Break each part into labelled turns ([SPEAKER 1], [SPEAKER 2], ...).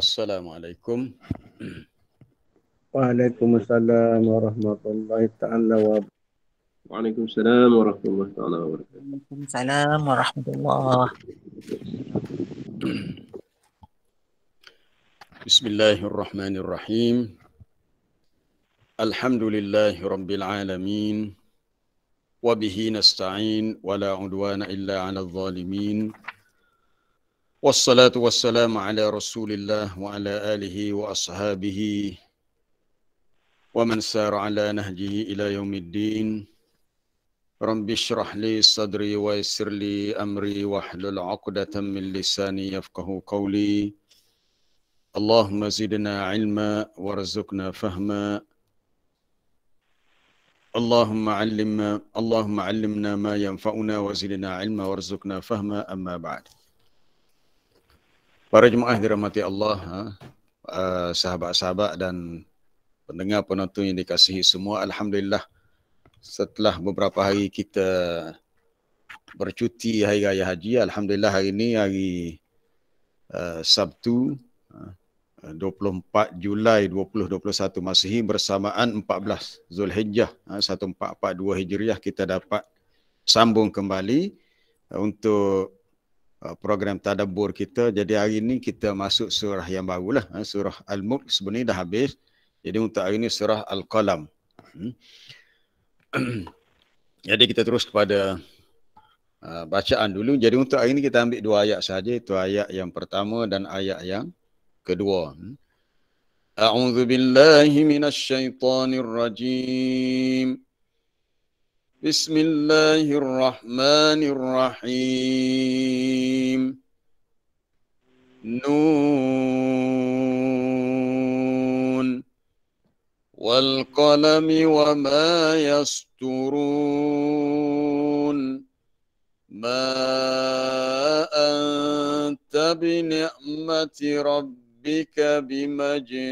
[SPEAKER 1] Assalamualaikum.
[SPEAKER 2] Waalaikumsalam warahmatullahi taala wabarakatuh.
[SPEAKER 3] Waalaikumsalam warahmatullahi taala wabarakatuh.
[SPEAKER 4] Waalaikumsalam warahmatullahi.
[SPEAKER 1] Bismillahirrahmanirrahim. Alhamdulillahi rabbil alamin. Wa bihi nasta'in wa la udwana illa 'alal zalimin. Wassalatu wassalamu ala Rasulillah wa ala alihi wa ashabihi wa man sara ala nahjihi ila yaumiddin. Rabbi shrah li sadri wa yassir li amri wahlul 'uqdatam min lisani yafqahu qawli. Allahumma zidna ilma warzuqna fahma. Allahumma 'allimna ma yanfa'una wa zidna ilma warzuqna fahma, amma ba'd. Para jemaah dirahmati Allah, sahabat-sahabat dan pendengar penonton yang dikasihi semua, alhamdulillah setelah beberapa hari kita bercuti hari raya haji, alhamdulillah hari ini hari Sabtu 24 Julai 2021 Masihi bersamaan 14 Zulhijjah 1442 Hijriah, kita dapat sambung kembali untuk program tadabbur kita. Jadi hari ini kita masuk surah yang barulah, surah Al-Mulk sebenarnya dah habis. Jadi untuk hari ini surah Al-Qalam. Jadi kita terus kepada bacaan dulu. Jadi untuk hari ini kita ambil 2 ayat saja, itu ayat yang pertama dan ayat yang kedua. A'udzu billahi minasyaitonir rajim. Bismillahirrahmanirrahim. Nun wal qalami wa ma yasturun. Ma anta bi ni'mati rabbika bimajnun.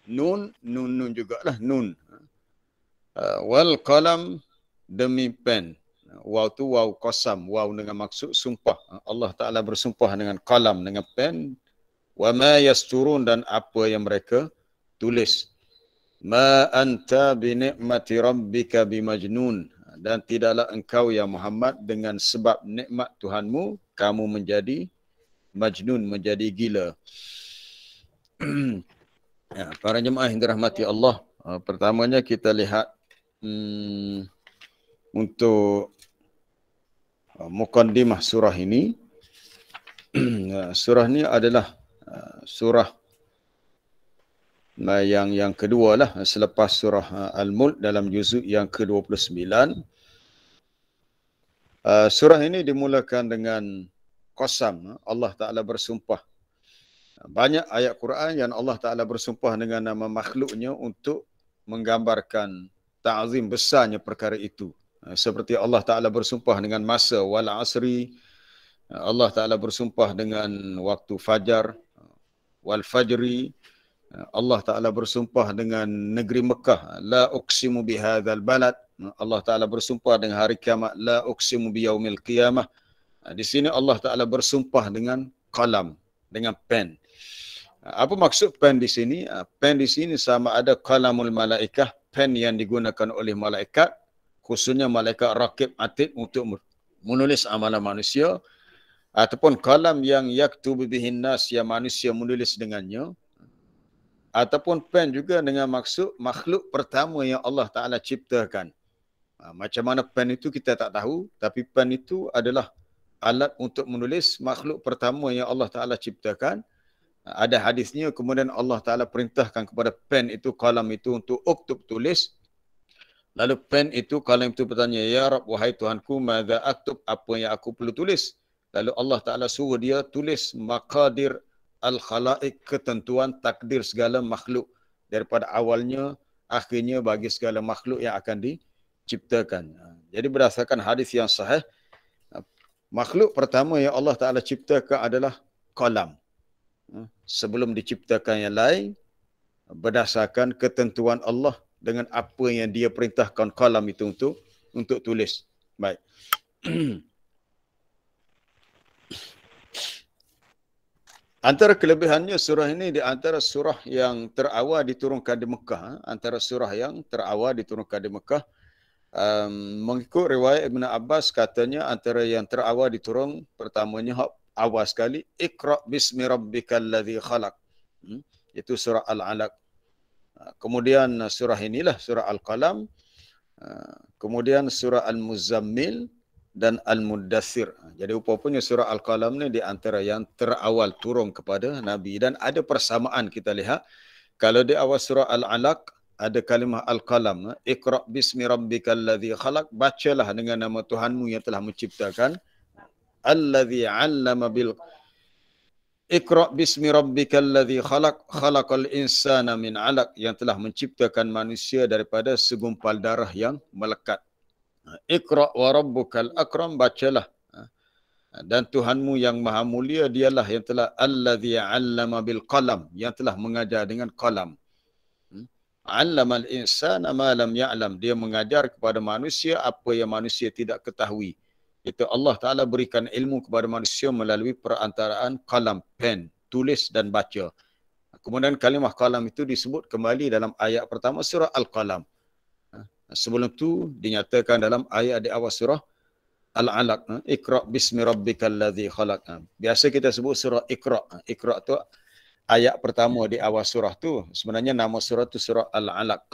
[SPEAKER 1] Nun jugalah nun. Wal qalam demi pen. Waw tu waw qasam, waw dengan maksud sumpah. Allah Ta'ala bersumpah dengan qalam, dengan pen. Wa ma yasturun, dan apa yang mereka tulis. Ma anta bi ni'mati rabbika bimajnun, dan tidaklah engkau ya Muhammad dengan sebab nikmat Tuhanmu kamu menjadi majnun, menjadi gila. Ya, para jemaah yang dirahmati Allah, pertamanya kita lihat untuk muqaddimah surah ini. Surah ini adalah surah yang kedua lah selepas surah Al-Mulk dalam juzuk yang ke-29. Surah ini dimulakan dengan qasam, Allah Ta'ala bersumpah. Banyak ayat Quran yang Allah Ta'ala bersumpah dengan nama makhluknya untuk menggambarkan ta'zim besarnya perkara itu. Seperti Allah Ta'ala bersumpah dengan masa, wal asri. Allah Ta'ala bersumpah dengan waktu fajar, wal fajri. Allah Ta'ala bersumpah dengan negeri Mekah, la uqsimu bihadzal balad. Allah Ta'ala bersumpah dengan hari kiamat, la uqsimu biyaumil qiyamah. Di sini Allah Ta'ala bersumpah dengan qalam, dengan pen. Apa maksud pen di sini? Pen di sini sama ada qalamul malaikah, pen yang digunakan oleh malaikat, khususnya malaikat raqib atid untuk menulis amalan manusia, ataupun qalam yang yaktubu bihin nas, yang manusia menulis dengannya, ataupun pen juga dengan maksud makhluk pertama yang Allah Ta'ala ciptakan. Macam mana pen itu kita tak tahu, tapi pen itu adalah alat untuk menulis makhluk pertama yang Allah Ta'ala ciptakan. Ada hadisnya, kemudian Allah Ta'ala perintahkan kepada pen itu, qalam itu untuk uktub, tulis. Lalu pen itu, qalam itu bertanya, ya Rabb, wahai Tuhanku, madza aktub, apa yang aku perlu tulis? Lalu Allah Ta'ala suruh dia tulis maqadir al-khalaik, ketentuan takdir segala makhluk daripada awalnya akhirnya bagi segala makhluk yang akan diciptakan. Jadi berdasarkan hadis yang sahih, makhluk pertama yang Allah Ta'ala ciptakan adalah qalam. Sebelum diciptakan yang lain, berdasarkan ketentuan Allah dengan apa yang dia perintahkan qalam itu untuk tulis. Baik. Antara kelebihannya surah ini di antara surah yang terawal diturunkan di Mekah. Antara surah yang terawal diturunkan di Mekah. Mengikut riwayat Ibn Abbas katanya antara yang terawal diturun pertamanya awal sekali Iqra bismi rabbikal ladzi khalaq. Itu surah Al-Alaq. Kemudian surah inilah surah Al-Qalam. Kemudian surah Al-Muzammil dan Al-Muddathir. Jadi upapanya surah Al-Qalam ni di antara yang terawal turun kepada Nabi. Dan ada persamaan kita lihat. Kalau di awal surah Al-Alaq, ada kalimah Al-Qalam. Iqra' bismi rabbikal ladzi khalaq. Bacalah dengan nama Tuhanmu yang telah menciptakan. Alladzi 'allama bil Iqra' bismi rabbikal ladzi khalaq. Khalaqal insana min 'alaq. Yang telah menciptakan manusia daripada segumpal darah yang melekat. Iqra' wa rabbukal akram, bacalah. Dan Tuhanmu yang maha mulia dialah yang telah alladzi 'allama bil qalam, yang telah mengajar dengan qalam. 'Allamal insana ma lam ya'lam, dia mengajar kepada manusia apa yang manusia tidak ketahui. Itu Allah Taala berikan ilmu kepada manusia melalui perantaraan qalam, pen, tulis dan baca. Kemudian kalimah qalam itu disebut kembali dalam ayat pertama surah Al-Qalam. Sebelum tu dinyatakan dalam ayat di awal surah Al-Alaq. Iqra' bismi rabbikal ladzi khalaq. Biasa kita sebut surah Iqra'. Iqra' tu ayat pertama di awal surah tu. Sebenarnya nama surah tu surah Al-Alaq.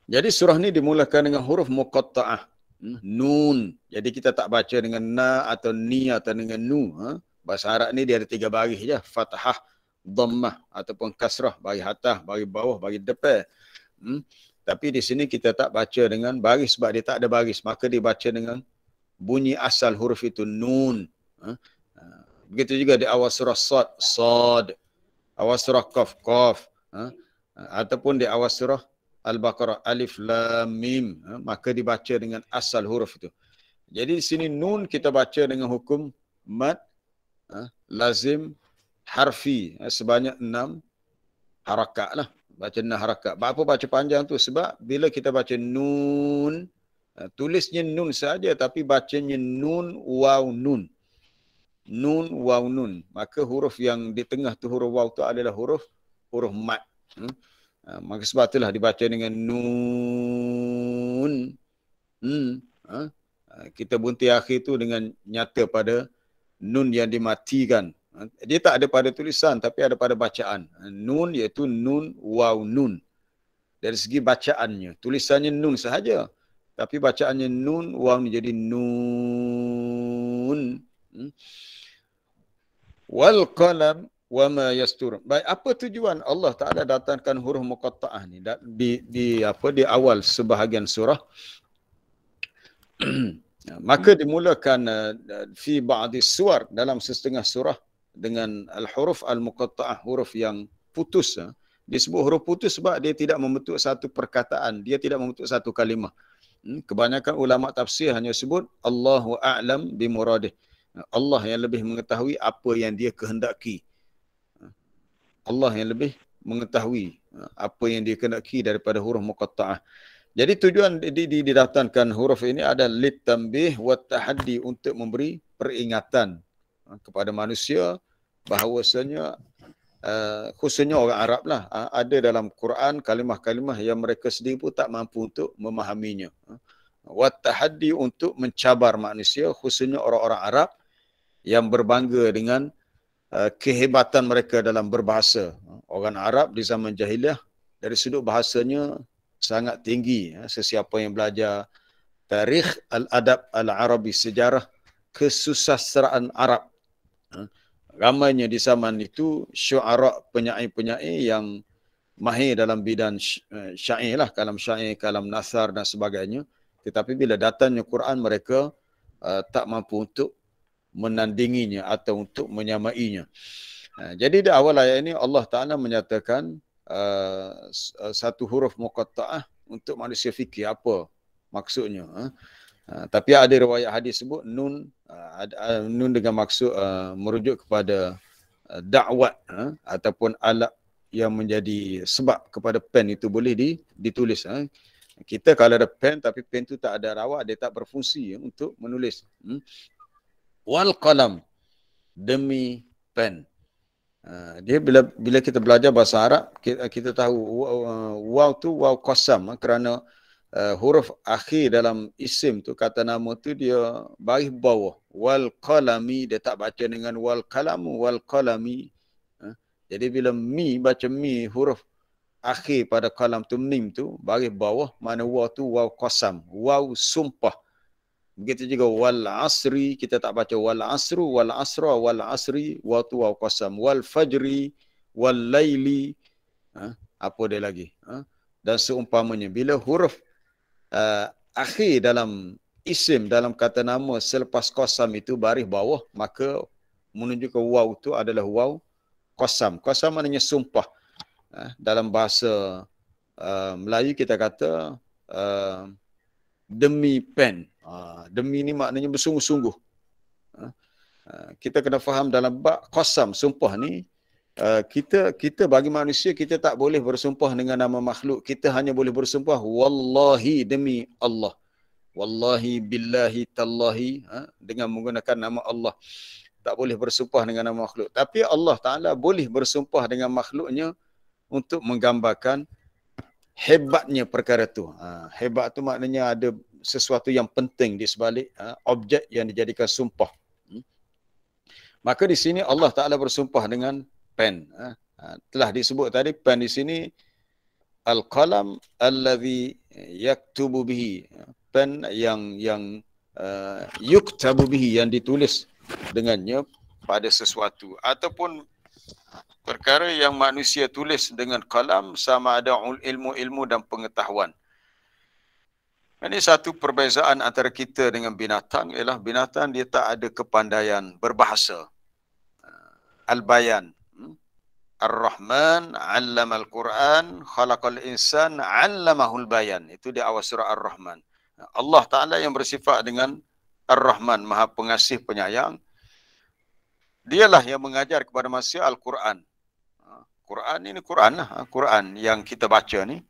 [SPEAKER 1] Jadi surah ni dimulakan dengan huruf muqatta'ah. Nun. Jadi kita tak baca dengan na atau ni atau dengan nu. Bahasa Arab ni dia ada 3 baris je. Fathah, dhammah ataupun kasrah. Bagi atas, bagi bawah, bagi depan. Tapi di sini kita tak baca dengan baris sebab dia tak ada baris. Maka dibaca dengan bunyi asal huruf itu, nun. Begitu juga di awal surah Sad, Sad. Awal surah Qaf, Qaf. Ataupun di awal surah Al-Baqarah, Alif, Lam, Mim. Maka dibaca dengan asal huruf itu. Jadi di sini nun kita baca dengan hukum mad, lazim, harfi. Sebanyak 6 harakat lah. Baca 6 harakat. Apa baca panjang tu? Sebab bila kita baca nun, tulisnya nun saja tapi bacanya nun, waw, nun. Nun, waw, nun. Maka huruf yang di tengah tu, huruf waw tu adalah huruf mad. Maka sebab itulah dibaca dengan nun. Kita bunti akhir tu dengan nyata pada nun yang dimatikan. Dia tak ada pada tulisan tapi ada pada bacaan. Nun iaitu nun, waw, nun. Dari segi bacaannya. Tulisannya nun sahaja. Tapi bacaannya nun, waw jadi nun. Wal qalam wa ma yastur. Baik, apa tujuan Allah Taala datangkan huruf muqatta'ah ni di awal sebahagian surah? Maka dimulakan fi ba'di suwar, dalam setengah surah dengan al-huruf al-muqatta'ah, huruf yang putus. Disebut huruf putus sebab dia tidak membentuk satu perkataan, dia tidak membentuk satu kalimah. Kebanyakan ulama tafsir hanya sebut Allahu a'lam bi muradih. Allah yang lebih mengetahui apa yang dia kehendaki. Allah yang lebih mengetahui apa yang dia kehendaki daripada huruf muqatta'ah. Jadi tujuan didatangkan huruf ini adalah litanbih wa tahaddi, untuk memberi peringatan kepada manusia bahawasanya khususnya orang Arab lah, ada dalam Quran kalimah-kalimah yang mereka sendiri pun tak mampu untuk memahaminya. Wa tahaddi, untuk mencabar manusia, khususnya orang-orang Arab yang berbangga dengan kehebatan mereka dalam berbahasa. Orang Arab di zaman jahiliah dari sudut bahasanya sangat tinggi. Sesiapa yang belajar tarikh al-adab al-arabi, sejarah kesusastraan Arab, ramainya di zaman itu syu'ara, penyair-penyair yang mahir dalam bidang syair lah, kalam syair, kalam nasar dan sebagainya. Tetapi bila datangnya Quran, mereka tak mampu untuk menandinginya atau untuk menyamainya. Jadi di awal ayat ini Allah Ta'ala menyatakan satu huruf muqatta'ah untuk manusia fikir apa maksudnya. Tapi ada riwayat hadis sebut nun dengan maksud merujuk kepada dakwat ataupun alat yang menjadi sebab kepada pen itu boleh ditulis. Kita kalau ada pen tapi pen tu tak ada rawat, dia tak berfungsi untuk menulis. Wal qalam. demi pen. Dia bila kita belajar bahasa Arab, kita tahu waw tu waw qasam, kerana huruf akhir dalam isim tu, kata nama tu dia baris bawah. Wal qalami, dia tak baca dengan wal qalamu, wal qalami. Jadi bila mi, baca mi, huruf akhir pada kalam tu, mim tu, baris bawah, mana waw tu waw qasam, waw sumpah. Begitu juga wal asri, kita tak baca wal asru, wal asra, wal asri, waw tu waw qasam, wal fajri, wal laili, apa dia lagi, dan seumpamanya. Bila huruf akhir dalam isim, dalam kata nama selepas qasam itu baris bawah, maka menunjukkan waw tu adalah waw qasam. Qasam maknanya sumpah. Dalam bahasa Melayu kita kata demi pen. Demi ni maknanya bersungguh-sungguh. Kita kena faham dalam bab qasam, sumpah ni, kita bagi manusia, kita tak boleh bersumpah dengan nama makhluk. Kita hanya boleh bersumpah wallahi, demi Allah. Wallahi, billahi, tallahi, dengan menggunakan nama Allah. Tak boleh bersumpah dengan nama makhluk. Tapi Allah Ta'ala boleh bersumpah dengan makhluknya untuk menggambarkan hebatnya perkara tu. Hebat tu maknanya ada sesuatu yang penting di sebalik objek yang dijadikan sumpah. Maka di sini Allah Ta'ala bersumpah dengan pen. Telah disebut tadi, pen di sini al-qalam alladhi yaktubu bihi. Pen yang yuktabu bihi, yang ditulis dengannya pada sesuatu. Ataupun perkara yang manusia tulis dengan kalam, sama ada ilmu-ilmu dan pengetahuan. Ini satu perbezaan antara kita dengan binatang, ialah binatang dia tak ada kepandaian berbahasa. Al-bayan. Ar-Rahman 'allama al-Quran, khalaqal insan 'allamahul bayan. Itu di awal surah Ar-Rahman. Allah Ta'ala yang bersifat dengan Ar-Rahman, Maha Pengasih Penyayang. Dialah yang mengajar kepada manusia Al-Quran. Quran ini Quran lah, Quran yang kita baca ni.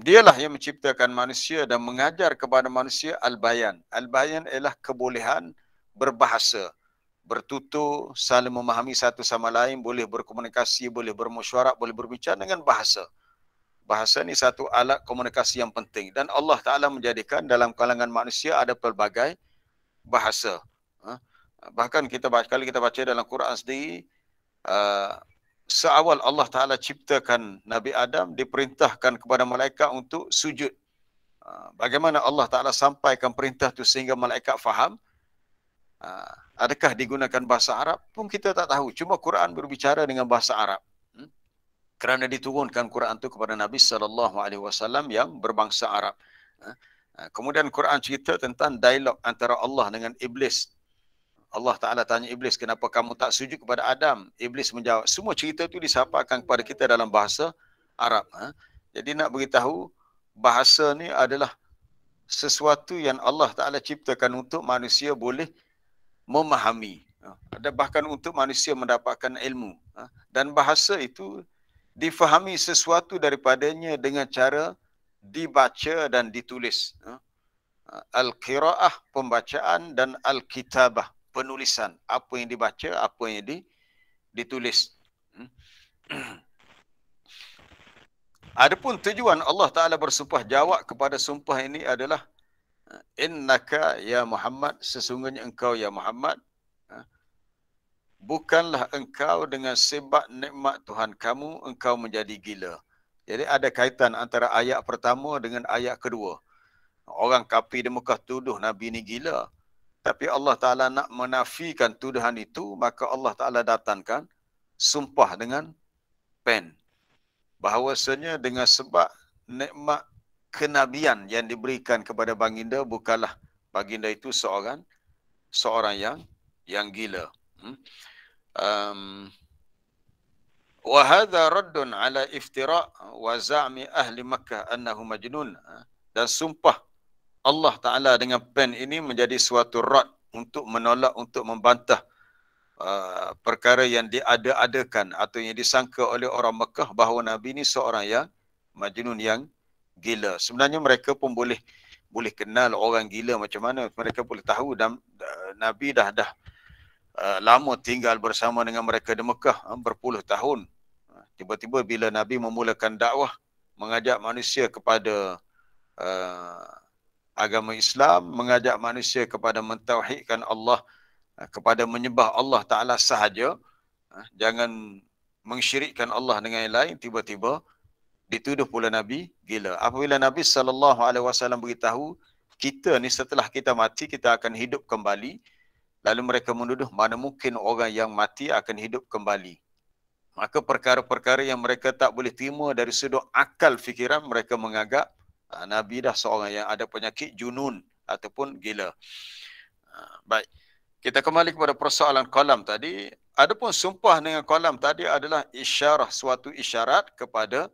[SPEAKER 1] Dialah yang menciptakan manusia dan mengajar kepada manusia al-bayan. Al-bayan ialah kebolehan berbahasa, bertutur, saling memahami satu sama lain, boleh berkomunikasi, boleh bermesyuarat, boleh berbicara dengan bahasa. Bahasa ni satu alat komunikasi yang penting. Dan Allah Ta'ala menjadikan dalam kalangan manusia ada pelbagai bahasa. Bahkan kalau kita baca dalam Quran sendiri, seawal Allah Ta'ala ciptakan Nabi Adam, diperintahkan kepada malaikat untuk sujud. Bagaimana Allah Ta'ala sampaikan perintah itu sehingga malaikat faham? Adakah digunakan bahasa Arab? Pun kita tak tahu. Cuma Quran berbicara dengan bahasa Arab. Kerana diturunkan Quran itu kepada Nabi SAW yang berbangsa Arab. Kemudian Quran cerita tentang dialog antara Allah dengan Iblis. Allah Ta'ala tanya Iblis, kenapa kamu tak sujud kepada Adam? Iblis menjawab. Semua cerita itu disampaikan kepada kita dalam bahasa Arab. Jadi nak beritahu, bahasa ni adalah sesuatu yang Allah Ta'ala ciptakan untuk manusia boleh memahami. Ada bahkan untuk manusia mendapatkan ilmu. Dan bahasa itu difahami sesuatu daripadanya dengan cara dibaca dan ditulis. Al-qira'ah, pembacaan, dan al-kitabah, penulisan. Apa yang dibaca, apa yang ditulis. Adapun tujuan Allah Ta'ala bersumpah jawab kepada sumpah ini adalah innaka ya Muhammad, sesungguhnya engkau ya Muhammad, bukanlah engkau dengan sebab nikmat Tuhan kamu, engkau menjadi gila. Jadi ada kaitan antara ayat pertama dengan ayat kedua. Orang kafir di Mekah tuduh Nabi ni gila. Tapi Allah Ta'ala nak menafikan tuduhan itu, maka Allah Ta'ala datangkan sumpah dengan pen. Bahawasanya dengan sebab nikmat kenabian yang diberikan kepada baginda, bukanlah baginda itu seorang yang gila. Wa hadha raddun ala iftira' wa za'mi ahli Makkah annahu majnun. Dan sumpah Allah Ta'ala dengan pen ini menjadi suatu rad untuk menolak, untuk membantah perkara yang diada-adakan atau yang disangka oleh orang Mekah bahawa Nabi ini seorang yang majnun, yang gila. Sebenarnya mereka pun boleh kenal orang gila macam mana. Mereka boleh tahu dan Nabi dah lama tinggal bersama dengan mereka di Mekah, berpuluh tahun. Tiba-tiba bila Nabi memulakan dakwah, mengajak manusia kepada agama Islam, mengajak manusia kepada mentauhidkan Allah, kepada menyembah Allah Ta'ala sahaja, jangan mengsyirikkan Allah dengan yang lain, tiba-tiba dituduh pula Nabi gila. Apabila Nabi SAW beritahu, kita ni setelah kita mati, kita akan hidup kembali, lalu mereka menuduh mana mungkin orang yang mati akan hidup kembali. Maka perkara-perkara yang mereka tak boleh terima dari sudut akal fikiran, mereka menganggap Nabi dah seorang yang ada penyakit junun ataupun gila. Baik, kita kembali kepada persoalan qalam tadi. Adapun sumpah dengan qalam tadi adalah isyarah, suatu isyarat kepada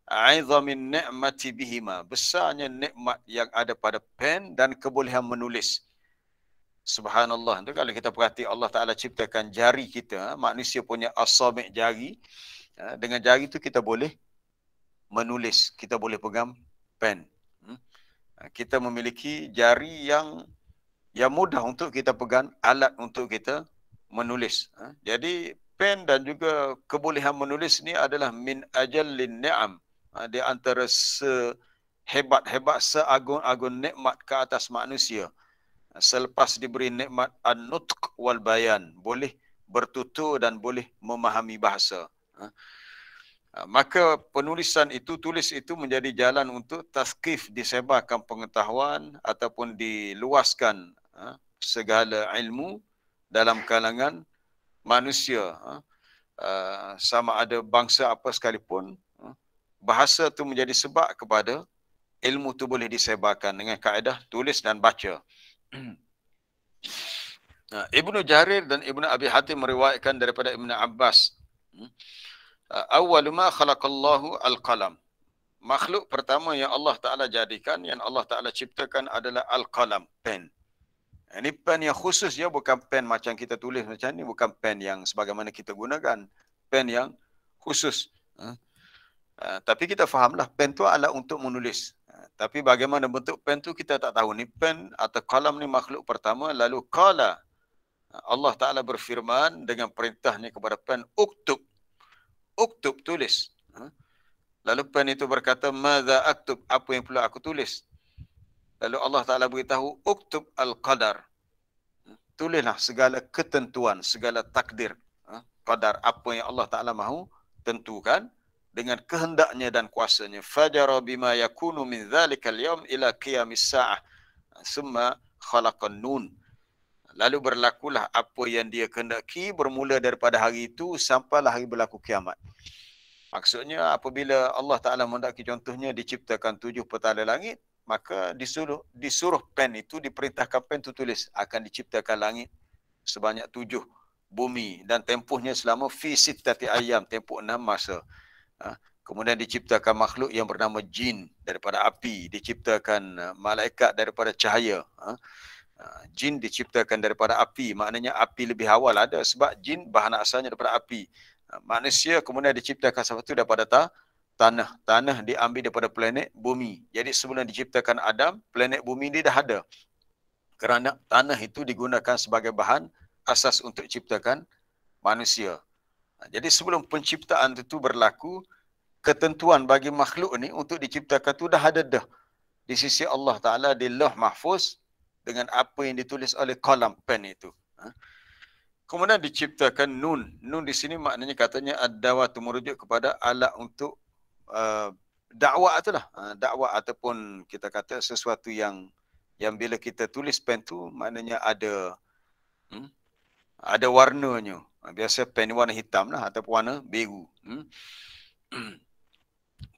[SPEAKER 1] aizamin ni'mati bihima, besarnya nikmat yang ada pada pen dan kebolehan menulis. Subhanallah, itu kalau kita perhati Allah Ta'ala ciptakan jari kita, manusia punya asabi' jari, dengan jari itu kita boleh menulis, kita boleh pegang pen. Kita memiliki jari yang mudah untuk kita pegang, alat untuk kita menulis. Jadi pen dan juga kebolehan menulis ni adalah min ajallin ni'am, di antara sehebat-hebat, seagung-agung nikmat ke atas manusia. Selepas diberi nikmat an-nutq wal bayan, boleh bertutur dan boleh memahami bahasa. Maka penulisan itu, tulis itu menjadi jalan untuk taskif, disebarkan pengetahuan ataupun diluaskan segala ilmu dalam kalangan manusia. Sama ada bangsa apa sekalipun, bahasa itu menjadi sebab kepada ilmu itu boleh disebarkan dengan kaedah tulis dan baca. Ibnu Jarir dan Ibnu Abi Hatim meriwayatkan daripada Ibnu Abbas, awwalu ma khalaqallahu al-qalam. Makhluk pertama yang Allah Ta'ala jadikan, yang Allah Ta'ala ciptakan adalah al-qalam, pen. Ini pen yang khusus, ya, bukan pen macam kita tulis macam ni, bukan pen yang sebagaimana kita gunakan, pen yang khusus. Tapi kita fahamlah pen tu alat untuk menulis. Tapi bagaimana bentuk pen tu kita tak tahu. Ni pen atau kalam ni makhluk pertama. Lalu qala, Allah Ta'ala berfirman dengan perintahnya kepada pen, uktub. Uktub, tulis. Lalu pen itu berkata, madza aktub, apa yang perlu aku tulis? Lalu Allah Ta'ala beritahu, uktub al-qadar. Tulislah segala ketentuan, segala takdir. Qadar, apa yang Allah Ta'ala mahu tentukan dengan kehendaknya dan kuasanya. Fajara bima yakunu min dhalikal yawm ila qiyamis sa'ah. Summa khalaqan nun. Lalu berlakulah apa yang dia kehendaki bermula daripada hari itu sampailah hari berlaku kiamat. Maksudnya apabila Allah Ta'ala menghendaki, contohnya diciptakan 7 petala langit, maka disuruh pen itu, diperintahkan pen itu tulis akan diciptakan langit sebanyak 7, bumi, dan tempohnya selama fi sittati ayyam, tempoh 6 masa. Kemudian diciptakan makhluk yang bernama jin daripada api, diciptakan malaikat daripada cahaya. Jin diciptakan daripada api, maknanya api lebih awal ada, sebab jin bahan asalnya daripada api. Manusia kemudian diciptakan sesuatu daripada tanah. Tanah diambil daripada planet bumi. Jadi sebelum diciptakan Adam, planet bumi ini dah ada. Kerana tanah itu digunakan sebagai bahan asas untuk ciptakan manusia. Jadi sebelum penciptaan itu berlaku, ketentuan bagi makhluk ni untuk diciptakan tu dah ada dah di sisi Allah Ta'ala di Lauh Mahfuz dengan apa yang ditulis oleh kalam pen itu. Kemudian diciptakan nun. Nun di sini maknanya katanya ad-dawah tu merujuk kepada alat untuk dakwah itulah. Dakwah ataupun kita kata sesuatu yang bila kita tulis pen tu maknanya ada warnanya. Biasa pen warna hitam lah ataupun warna biru.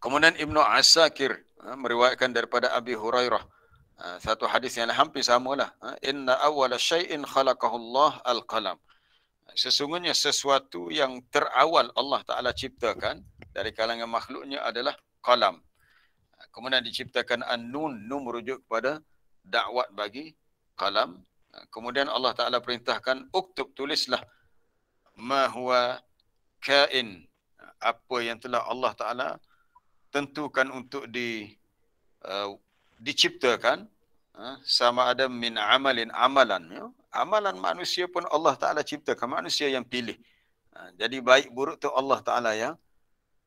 [SPEAKER 1] Kemudian Ibnu Asakir meriwayatkan daripada Abi Hurairah satu hadis yang hampir samalah. Inna awwala syai'in khalaqahu Allah al-qalam. Sesungguhnya sesuatu yang terawal Allah Ta'ala ciptakan dari kalangan makhluknya adalah qalam. Kemudian diciptakan an-nun. Nun merujuk kepada dakwat bagi qalam. Kemudian Allah Ta'ala perintahkan uktub, tulislah ma huwa kain, apa yang telah Allah Ta'ala tentukan untuk diciptakan. sama ada min amalin amalan. Ya. Amalan manusia pun Allah Ta'ala ciptakan, manusia yang pilih. Jadi baik buruk tu Allah Ta'ala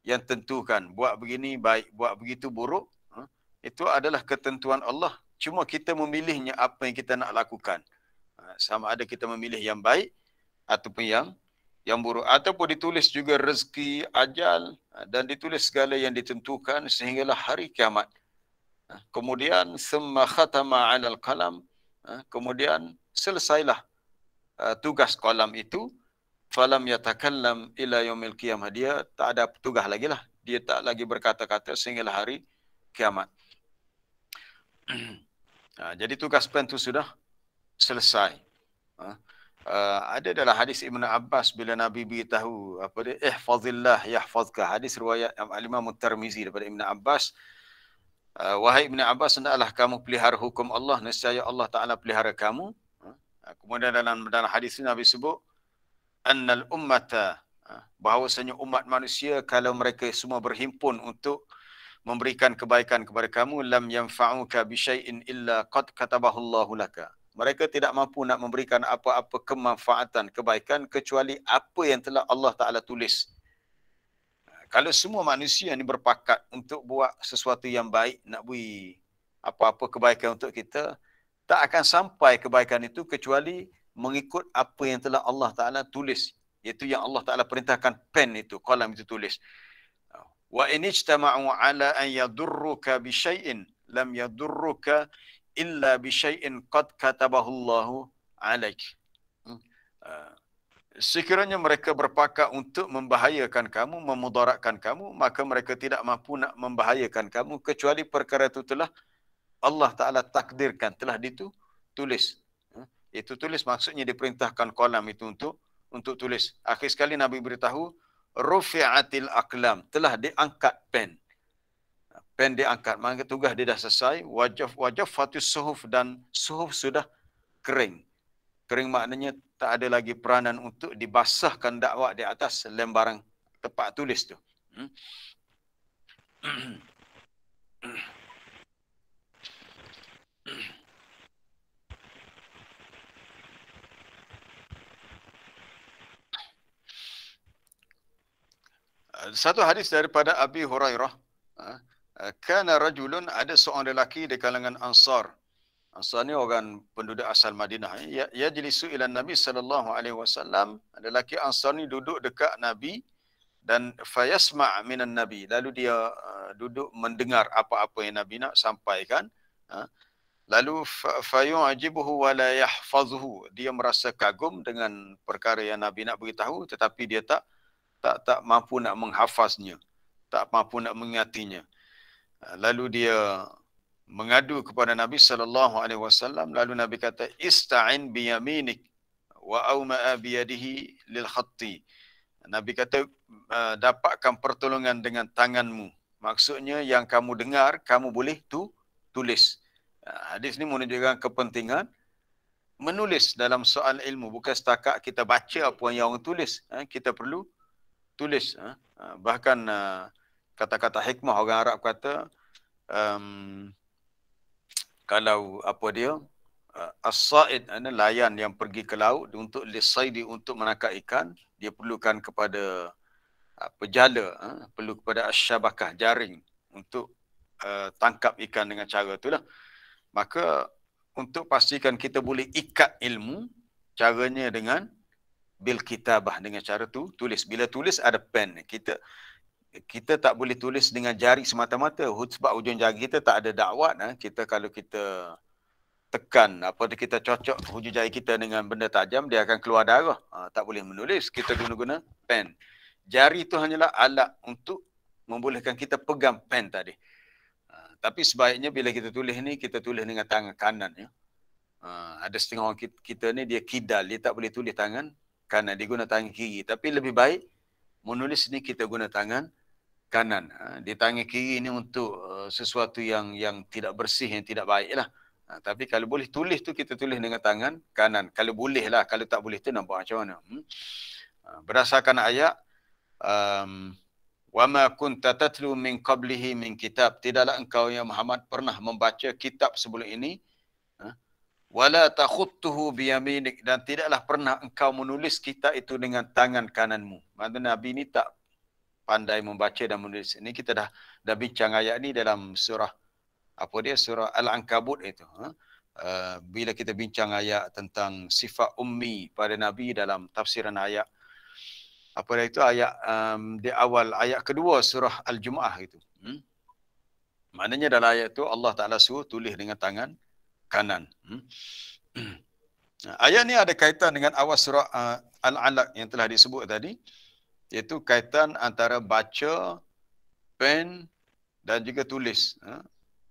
[SPEAKER 1] yang tentukan. Buat begini baik, buat begitu buruk. Itu adalah ketentuan Allah. Cuma kita memilihnya apa yang kita nak lakukan. Sama ada kita memilih yang baik ataupun yang buruk. Ataupun ditulis juga rezeki, ajal dan ditulis segala yang ditentukan sehinggalah hari kiamat. Kemudian summa khatama 'alal qalam, kemudian selesailah tugas qalam itu, falam yatakallam ila yaumil qiyamah, dia tak ada tugas lagi lah, dia tak lagi berkata-kata sehinggalah hari kiamat. Jadi tugas pen itu sudah selesai. Ada dalam hadis Ibn Abbas bila Nabi beritahu apa dia, ihfazillah yahfazka, hadis riwayat Al-Imam Tirmizi daripada Ibn Abbas, wahai Ibn Abbas, hendaklah kamu pelihara hukum Allah, nescaya Allah Ta'ala pelihara kamu. Kemudian dalam hadis ini Nabi sebut, annal ummata, bahawasanya umat manusia kalau mereka semua berhimpun untuk memberikan kebaikan kepada kamu, lam yanfa'uka bi syai'in illa qad katabahu Allahu laka. Mereka tidak mampu nak memberikan apa-apa kemanfaatan, kebaikan kecuali apa yang telah Allah Ta'ala tulis. Kalau semua manusia ni berpakat untuk buat sesuatu yang baik, nak beri apa-apa kebaikan untuk kita, tak akan sampai kebaikan itu kecuali mengikut apa yang telah Allah Ta'ala tulis. Iaitu yang Allah Ta'ala perintahkan pen itu, qalam itu tulis. Wa in ijtama'u ala an yadurruka bi syai'in lam yadurruka illa bi syai'in qad katabahu Allahu 'alaik. Sekiranya mereka berpakat untuk membahayakan kamu, memudaratkan kamu, maka mereka tidak mampu nak membahayakan kamu kecuali perkara itu telah Allah Ta'ala takdirkan, telah ditulis. Itu tulis maksudnya diperintahkan qalam itu untuk tulis. Akhir sekali Nabi beritahu, rufi'atil aqlam, telah diangkat pen. Pen diangkat, maka tugas dia dah selesai. Wajafatus suhuf, dan suhuf sudah kering. Kering maknanya tak ada lagi peranan untuk dibasahkan dakwah di atas lembaran tempat tulis tu. Satu hadis daripada Abi Hurairah, kana rajulun, ada seorang lelaki di kalangan Ansar. Ansar ni orang penduduk asal Madinah. Ya jelisu ila Nabi sallallahu alaihi wasallam. Lelaki Ansar ni duduk dekat Nabi dan fayasma' minan Nabi. Lalu dia duduk mendengar apa-apa yang Nabi nak sampaikan. Lalu fayu'jibuhu wa la yahfazuhu. Dia merasa kagum dengan perkara yang Nabi nak beritahu, tetapi dia tak mampu nak menghafaznya, tak mampu nak mengingatinya. Lalu dia mengadu kepada Nabi sallallahu alaihi wasallam. Lalu Nabi kata, ista'in bi yaminik wa auma'a bi yadihi lil khatti. Nabi kata, dapatkan pertolongan dengan tanganmu. Maksudnya yang kamu dengar, kamu boleh tulis. Hadis ni menunjukkan kepentingan menulis dalam soal ilmu. Bukan setakat kita baca apa yang orang tulis. Kita perlu tulis. Bahkan kata-kata hikmah orang Arab kata, kalau apa dia, as-sa'id, nelayan yang pergi ke laut untuk lisaidi, untuk menangkap ikan, dia perlukan kepada pejala, perlu kepada asyabakah, jaring untuk tangkap ikan dengan cara itulah. Maka untuk pastikan kita boleh ikat ilmu, caranya dengan bil kitabah, dengan cara tulis. Bila tulis ada pen. Kita tak boleh tulis dengan jari semata-mata, sebab hujung jari kita tak ada dakwat. Kita kalau kita tekan, kita cocok hujung jari kita dengan benda tajam, dia akan keluar darah. Tak boleh menulis, kita guna pen. Jari itu hanyalah alat untuk membolehkan kita pegang pen tadi. Tapi sebaiknya bila kita tulis ni, kita tulis dengan tangan kanan. Ya. Ada setengah orang kita ni dia kidal, dia tak boleh tulis tangan kanan, dia guna tangan kiri. Tapi lebih baik menulis ni kita guna tangan kanan. Di tangan kiri ni untuk sesuatu yang tidak bersih, yang tidak baik lah. Tapi kalau boleh tulis tu, kita tulis dengan tangan kanan. Kalau boleh lah, kalau tak boleh tu nampak macam mana. Berdasarkan ayat, وَمَا كُنْتَ تَتْلُو مِنْ قَبْلِهِ مِنْ kitab. Tidaklah engkau ya Muhammad pernah membaca kitab sebelum ini Wala takhuttuhu biyaminik, dan tidaklah pernah engkau menulis kitab itu dengan tangan kananmu. Maksudnya Nabi ni tak pandai membaca dan menulis. Ini kita dah bincang ayat ni dalam surah surah Al-Ankabut itu. Bila kita bincang ayat tentang sifat ummi pada Nabi dalam tafsiran ayat itu ayat di awal ayat kedua surah Al-Jumu'ah itu. Maknanya dalam ayat itu Allah Ta'ala suruh tulis dengan tangan kanan. Ayat ni ada kaitan dengan awal surah Al-Alaq yang telah disebut tadi, iaitu kaitan antara baca, pen dan juga tulis.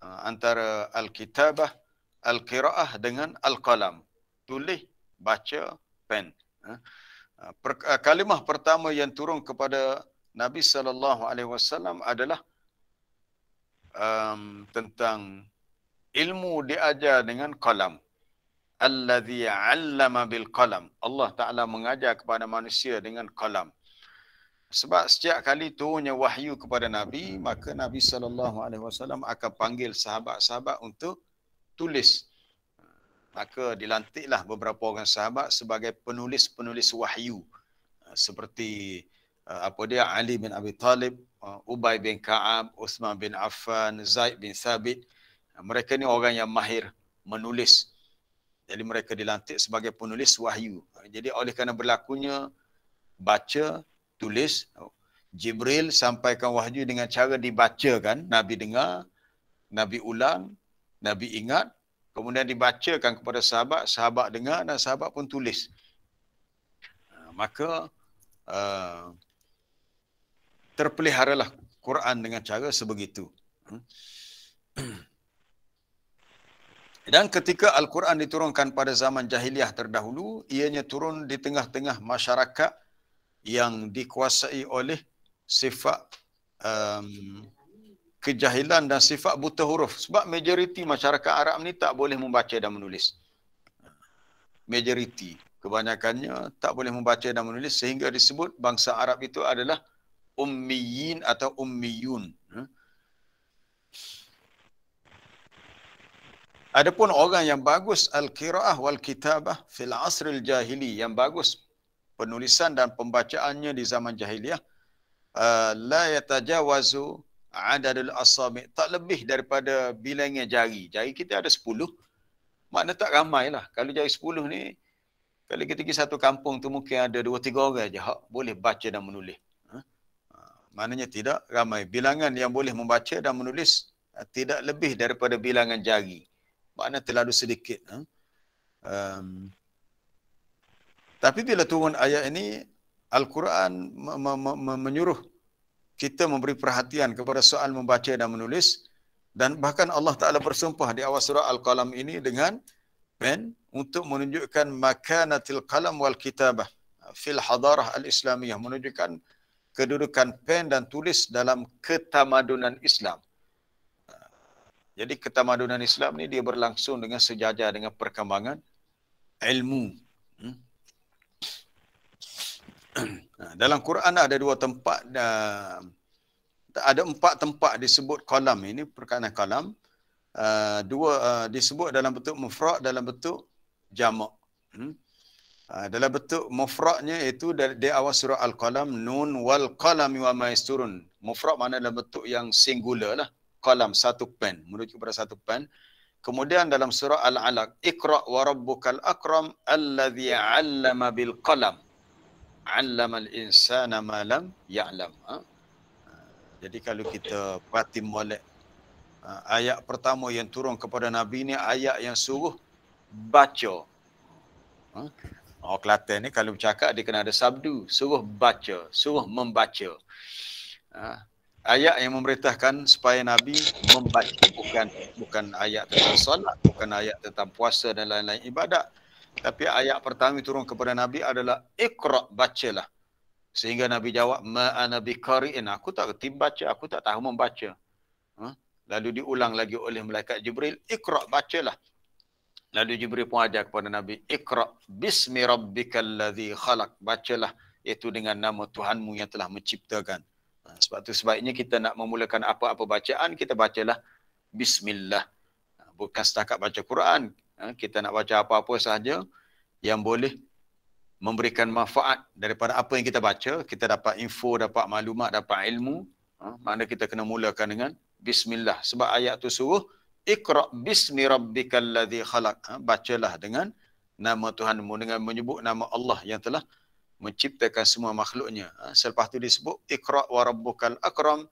[SPEAKER 1] Antara al-kitabah, al-qiraah dengan al-qalam. Tulis, baca, pen. Kalimah pertama yang turun kepada Nabi SAW adalah tentang ilmu diajar dengan qalam. Allazi 'allama bil qalam. Allah Ta'ala mengajar kepada manusia dengan qalam. Sebab setiap kali turunnya wahyu kepada Nabi, maka Nabi SAW akan panggil sahabat-sahabat untuk tulis. Maka dilantiklah beberapa orang sahabat sebagai penulis-penulis wahyu. Seperti Ali bin Abi Talib, Ubay bin Ka'ab, Uthman bin Affan, Zaid bin Thabit. Mereka ni orang yang mahir menulis. Jadi mereka dilantik sebagai penulis wahyu. Jadi oleh kerana berlakunya baca, tulis, Jibril sampaikan wahyu dengan cara dibacakan. Nabi dengar, Nabi ulang, Nabi ingat. Kemudian dibacakan kepada sahabat, sahabat dengar dan sahabat pun tulis. Maka terpeliharalah Quran dengan cara sebegitu. Dan ketika Al-Quran diturunkan pada zaman jahiliah terdahulu, ianya turun di tengah-tengah masyarakat yang dikuasai oleh sifat kejahilan dan sifat buta huruf. Sebab majoriti masyarakat Arab ni tak boleh membaca dan menulis. Majoriti, kebanyakannya tak boleh membaca dan menulis, sehingga disebut bangsa Arab itu adalah ummiyin atau ummiyun. Adapun orang yang bagus al-qiraah wal kitabah fil asril jahili, yang bagus penulisan dan pembacaannya di zaman jahiliah, la yatajawazu adadul asabi', tak lebih daripada bilangan jari. Jari kita ada 10, makna tak ramai lah. Kalau jari 10 ni, kalau kita pergi satu kampung tu mungkin ada 2-3 orang je boleh baca dan menulis. Maknanya tidak ramai. Bilangan yang boleh membaca dan menulis tidak lebih daripada bilangan jari. Makna terlalu sedikit. Tapi bila turun ayat ini, Al-Quran menyuruh kita memberi perhatian kepada soal membaca dan menulis. Dan bahkan Allah Ta'ala bersumpah di awal surah Al-Qalam ini dengan pen untuk menunjukkan makanatil qalam wal kitabah fil hadarah al-islamiyah, menunjukkan kedudukan pen dan tulis dalam ketamadunan Islam. Jadi ketamadunan Islam ni dia berlangsung dengan sejajar dengan perkembangan ilmu. Dalam Quran ada 2 tempat, ada 4 tempat disebut qalam. Ini perkataan qalam. 2 disebut dalam bentuk mufrad, dalam bentuk jamak. Dalam bentuk mufradnya itu di awal surah Al-Qalam, nun wal qalami wa ma yasturun. Mufrad makna dalam bentuk yang singular lah. Qalam, satu pen, merujuk kepada satu pen. Kemudian dalam surah Al-Alaq, Iqra wa rabbukal akram alladhi 'allama bil qalam. 'Allamal insana ma lam ya'lam. Jadi kalau kita perhati molek, ayat pertama yang turun kepada Nabi ni ayat yang suruh baca. Orang Kelantan ni kalau bercakap dia kena ada sabdu, suruh baca, suruh membaca. Ayat yang memerintahkan supaya Nabi membaca, bukan ayat tentang solat, bukan ayat tentang puasa dan lain-lain ibadat. Tapi ayat pertama turun kepada Nabi adalah Iqra, bacalah. Sehingga Nabi jawab, ma ana biqari'in, aku tak reti baca, aku tak tahu membaca. Lalu diulang lagi oleh malaikat Jibril, Iqra, bacalah. Lalu Jibril pun ajar kepada Nabi, Iqra bismi rabbikal ladzi khalaq, bacalah iaitu dengan nama Tuhanmu yang telah menciptakan. Sebab tu sebaiknya kita nak memulakan apa-apa bacaan, kita bacalah bismillah. Bukan setakat baca Quran, Kita nak baca apa-apa sahaja yang boleh memberikan manfaat daripada apa yang kita baca. Kita dapat info, dapat maklumat, dapat ilmu. Mana kita kena mulakan dengan Bismillah. Sebab ayat tu suruh, Iqra' bismi rabbikal ladzi khalaq. Bacalah dengan nama Tuhanmu, dengan menyebut nama Allah yang telah menciptakan semua makhluknya. Selepas tu disebut, Iqra' wa rabbukal akram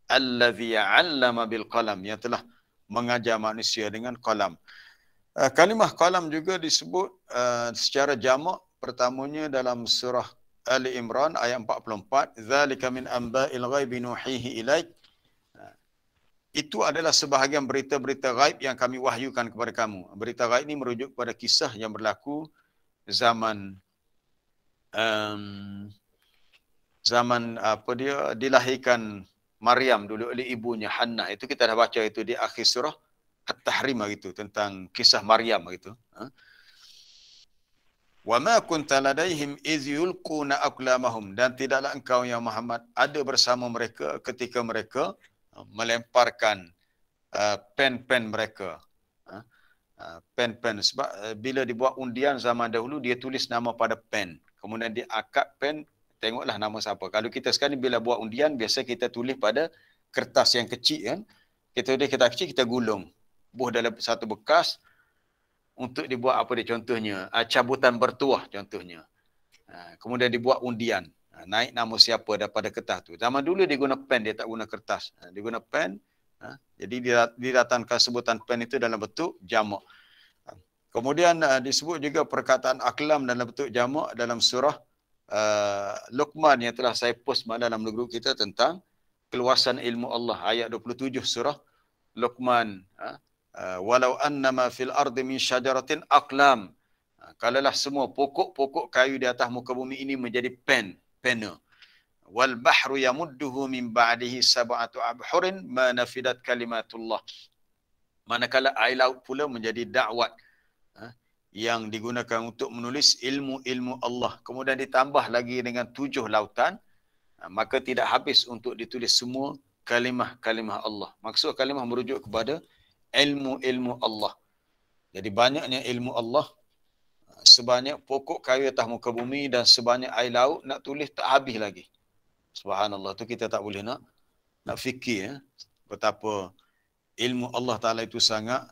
[SPEAKER 1] alladzi 'allama bil qalam, yang telah mengajar manusia dengan qalam. Kalimah qalam juga disebut secara jamak. Pertamanya dalam surah Ali Imran ayat 44, zalika min amba'il ghaibi nuhihi ilaik. Itu adalah sebahagian berita-berita ghaib yang kami wahyukan kepada kamu. Berita ghaib ini merujuk kepada kisah yang berlaku zaman dilahirkan Maryam dulu oleh ibunya Hannah. Itu kita dah baca itu di akhir surah At-Tahrim gitu, tentang kisah Maryam gitu. Wa ma kunta ladaihim iz yulquna aqlamahum, dan tidaklah engkau ya Muhammad ada bersama mereka ketika mereka melemparkan pen-pen mereka. Pen-pen, sebab bila dibuat undian zaman dahulu dia tulis nama pada pen. Kemudian dia akad pen, tengoklah nama siapa. Kalau kita sekarang bila buat undian biasa kita tulis pada kertas yang kecil kan. Kita kecil kita gulung. Buh dalam satu bekas untuk dibuat apa dia contohnya, cabutan bertuah contohnya. Kemudian dibuat undian. Naik nama siapa daripada kertas tu. Zaman dulu dia guna pen, dia tak guna kertas. Dia guna pen. Jadi didatangkan sebutan pen itu dalam bentuk jamak. Kemudian disebut juga perkataan aklam dalam bentuk jamak dalam surah Luqman yang telah saya post dalam grup kita tentang keluasan ilmu Allah. Ayat 27 surah Luqman. Walau annama fil ardi min syajaratin aqlam. Kalaulah semua pokok-pokok kayu di atas muka bumi ini menjadi pena. Wal bahru yamudduhu min ba'dihi sab'atu abhurin ma nafidat kalimatullah. Manakala air laut pula menjadi dakwat yang digunakan untuk menulis ilmu-ilmu Allah. Kemudian ditambah lagi dengan 7 lautan, maka tidak habis untuk ditulis semua kalimah-kalimah Allah. Maksud kalimah merujuk kepada ilmu-ilmu Allah. Jadi banyaknya ilmu Allah, sebanyak pokok kayu atas muka bumi dan sebanyak air laut, nak tulis tak habis lagi. Subhanallah, tu kita tak boleh nak fikir betapa ilmu Allah Ta'ala itu sangat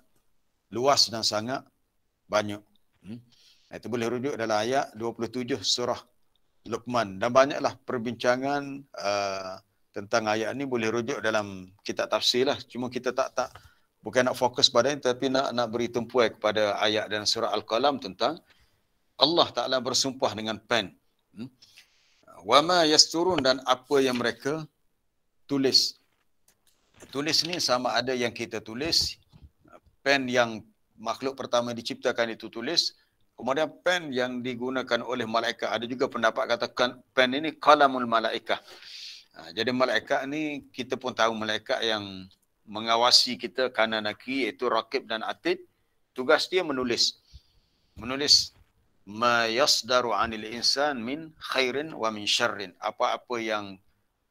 [SPEAKER 1] luas dan sangat banyak. Itu boleh rujuk dalam ayat 27 surah Luqman. Dan banyaklah perbincangan tentang ayat ni, boleh rujuk dalam kitab tafsir lah. Cuma kita tak bukan nak fokus pada ini, tapi nak beri tumpuan kepada ayat dan surah Al-Qalam tentang Allah Ta'ala bersumpah dengan pen. Wa ma yasturun, dan apa yang mereka tulis. Tulis ni sama ada yang kita tulis, pen yang makhluk pertama diciptakan itu tulis, kemudian pen yang digunakan oleh malaikat. Ada juga pendapat katakan pen ini qalamul malaikah. Jadi malaikat ni kita pun tahu malaikat yang mengawasi kita kanan kiri, iaitu Raqib dan Atid. Tugas dia menulis ma yasdaru 'anil insan min khairin wa min syarrin. Apa-apa yang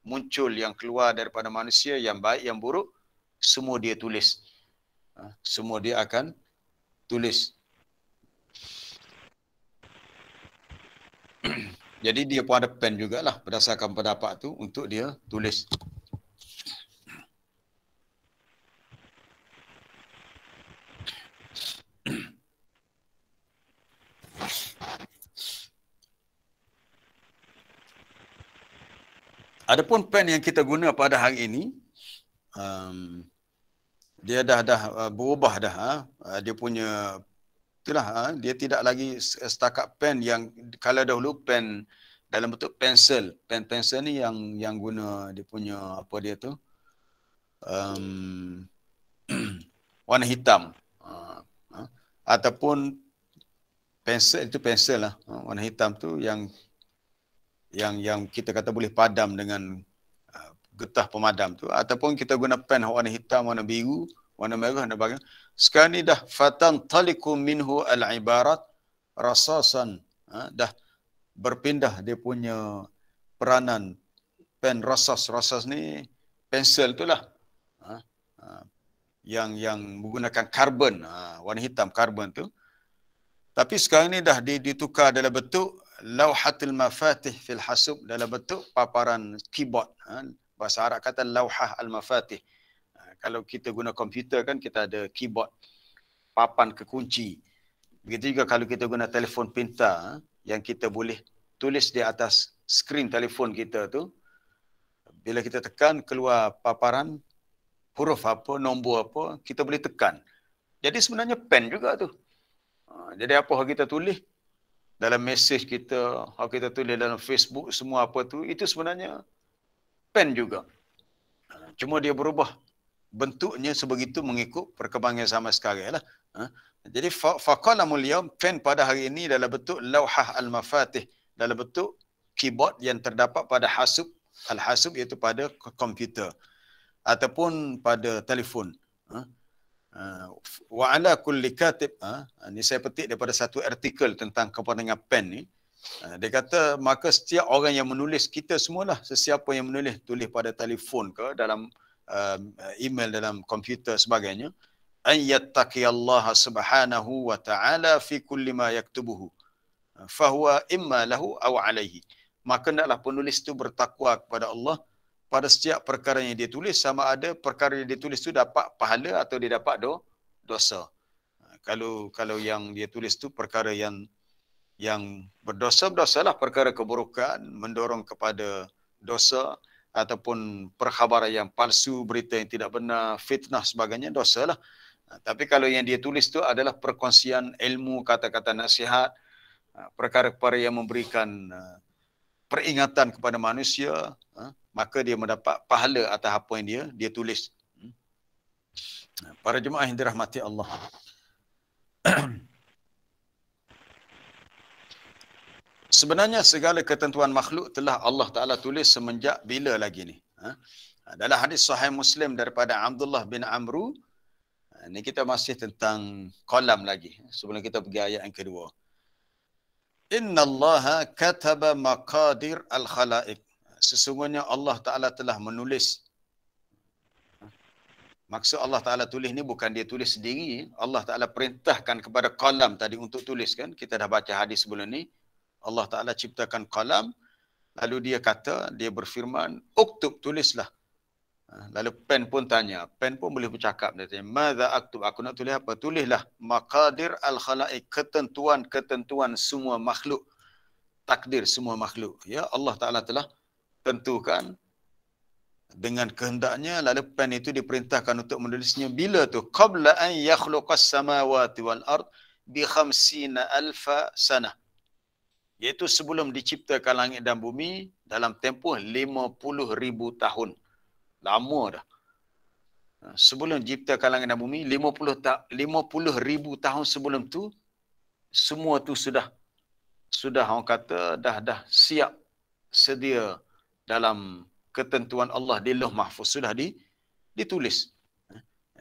[SPEAKER 1] muncul, yang keluar daripada manusia, yang baik, yang buruk, semua dia tulis. Semua dia akan tulis. Jadi dia pun ada pen jugalah berdasarkan pendapat tu untuk dia tulis. Adapun pen yang kita guna pada hari ini, dia dah berubah dah. Dia punya itulah, dia tidak lagi setakat pen yang kalau dahulu pen dalam bentuk pensel. Pensel ni yang guna dia punya apa dia tu, warna hitam. Ataupun pensel itu pensel lah, warna hitam tu yang kita kata boleh padam dengan getah pemadam tu, ataupun kita guna pen warna hitam, warna biru, warna merah dan sebagainya. Sekarang ni dah fatan taliku minhu al-ibarat rasasan, dah berpindah dia punya peranan pen rasas. Rasas ni pensel tu lah. yang menggunakan karbon, warna hitam karbon tu. Tapi sekarang ni dah ditukar dalam bentuk lauhatul mafatih fil hasub, dalam bentuk paparan keyboard. Bahasa Arab kata lauhah al-mafatih. Kalau kita guna komputer kan kita ada keyboard, papan kekunci. Begitu juga kalau kita guna telefon pintar, yang kita boleh tulis di atas skrin telefon kita tu, bila kita tekan keluar paparan huruf apa, nombor apa, kita boleh tekan. Jadi sebenarnya pen juga tu. Jadi apa yang kita tulis dalam mesej kita, apa kita tulis dalam Facebook, semua apa tu, itu sebenarnya pen juga. Cuma dia berubah bentuknya sebegitu mengikut perkembangan zaman sekarang lah. Jadi faqalamul yaum, pen pada hari ini dalam bentuk lauhah al-mafatih, dalam bentuk keyboard yang terdapat pada hasub, al-hasub iaitu pada komputer ataupun pada telefon. Wa ala kulli katib, ni saya petik daripada satu artikel tentang kepentingan pen ni. Dia kata maka setiap orang yang menulis, kita semualah, sesiapa yang menulis, tulis pada telefon ke, dalam email, dalam komputer sebagainya, an yattaqiyallaha subhanahu wa ta'ala fi kulli ma yaktubuhu fahuwa imma lahu aw alaihi. Maka hendaklah penulis itu bertakwa kepada Allah pada setiap perkara yang dia tulis, sama ada perkara yang dia tulis itu dapat pahala atau dia dapat dosa. Kalau yang dia tulis itu perkara yang berdosalah, perkara keburukan, mendorong kepada dosa, ataupun perkhabaran yang palsu, berita yang tidak benar, fitnah sebagainya, dosalah. Tapi kalau yang dia tulis itu adalah perkongsian ilmu, kata-kata nasihat, perkara-perkara yang memberikan peringatan kepada manusia, maka dia mendapat pahala atas apa yang dia tulis. Para jemaah yang dirahmati Allah. Sebenarnya segala ketentuan makhluk telah Allah Ta'ala tulis semenjak bila lagi ni. Dalam hadis Sahih Muslim daripada Abdullah bin Amru, ni kita masih tentang qalam lagi, sebelum kita pergi ayat yang kedua. Inna Allaha kataba maqadir al-khalaiq. Sesungguhnya Allah Ta'ala telah menulis. Maksud Allah Ta'ala tulis ni bukan dia tulis sendiri. Allah Ta'ala perintahkan kepada qalam tadi untuk tulis kan. Kita dah baca hadis sebelum ni. Allah Ta'ala ciptakan qalam. Lalu dia kata, dia berfirman, uktub, tulislah. Lalu pen pun tanya. Pen pun boleh bercakap. Dia tanya, madza aktub, aku nak tulis apa? Tulislah. Maqadir al-khalaiq. Ketentuan semua makhluk. Takdir semua makhluk. Ya, Allah Ta'ala telah tentukan dengan kehendaknya, lalu pen itu diperintahkan untuk menulisnya bila tu? Qabla an yakhluqas samawati wal ard bi 50,000 sanah. Iaitu sebelum diciptakan langit dan bumi dalam tempoh 50,000 tahun. Lama dah. Sebelum diciptakan langit dan bumi, 50,000 tahun sebelum tu, semua tu sudah orang kata dah siap sedia dalam ketentuan Allah di Lauh Mahfuz, sudah ditulis.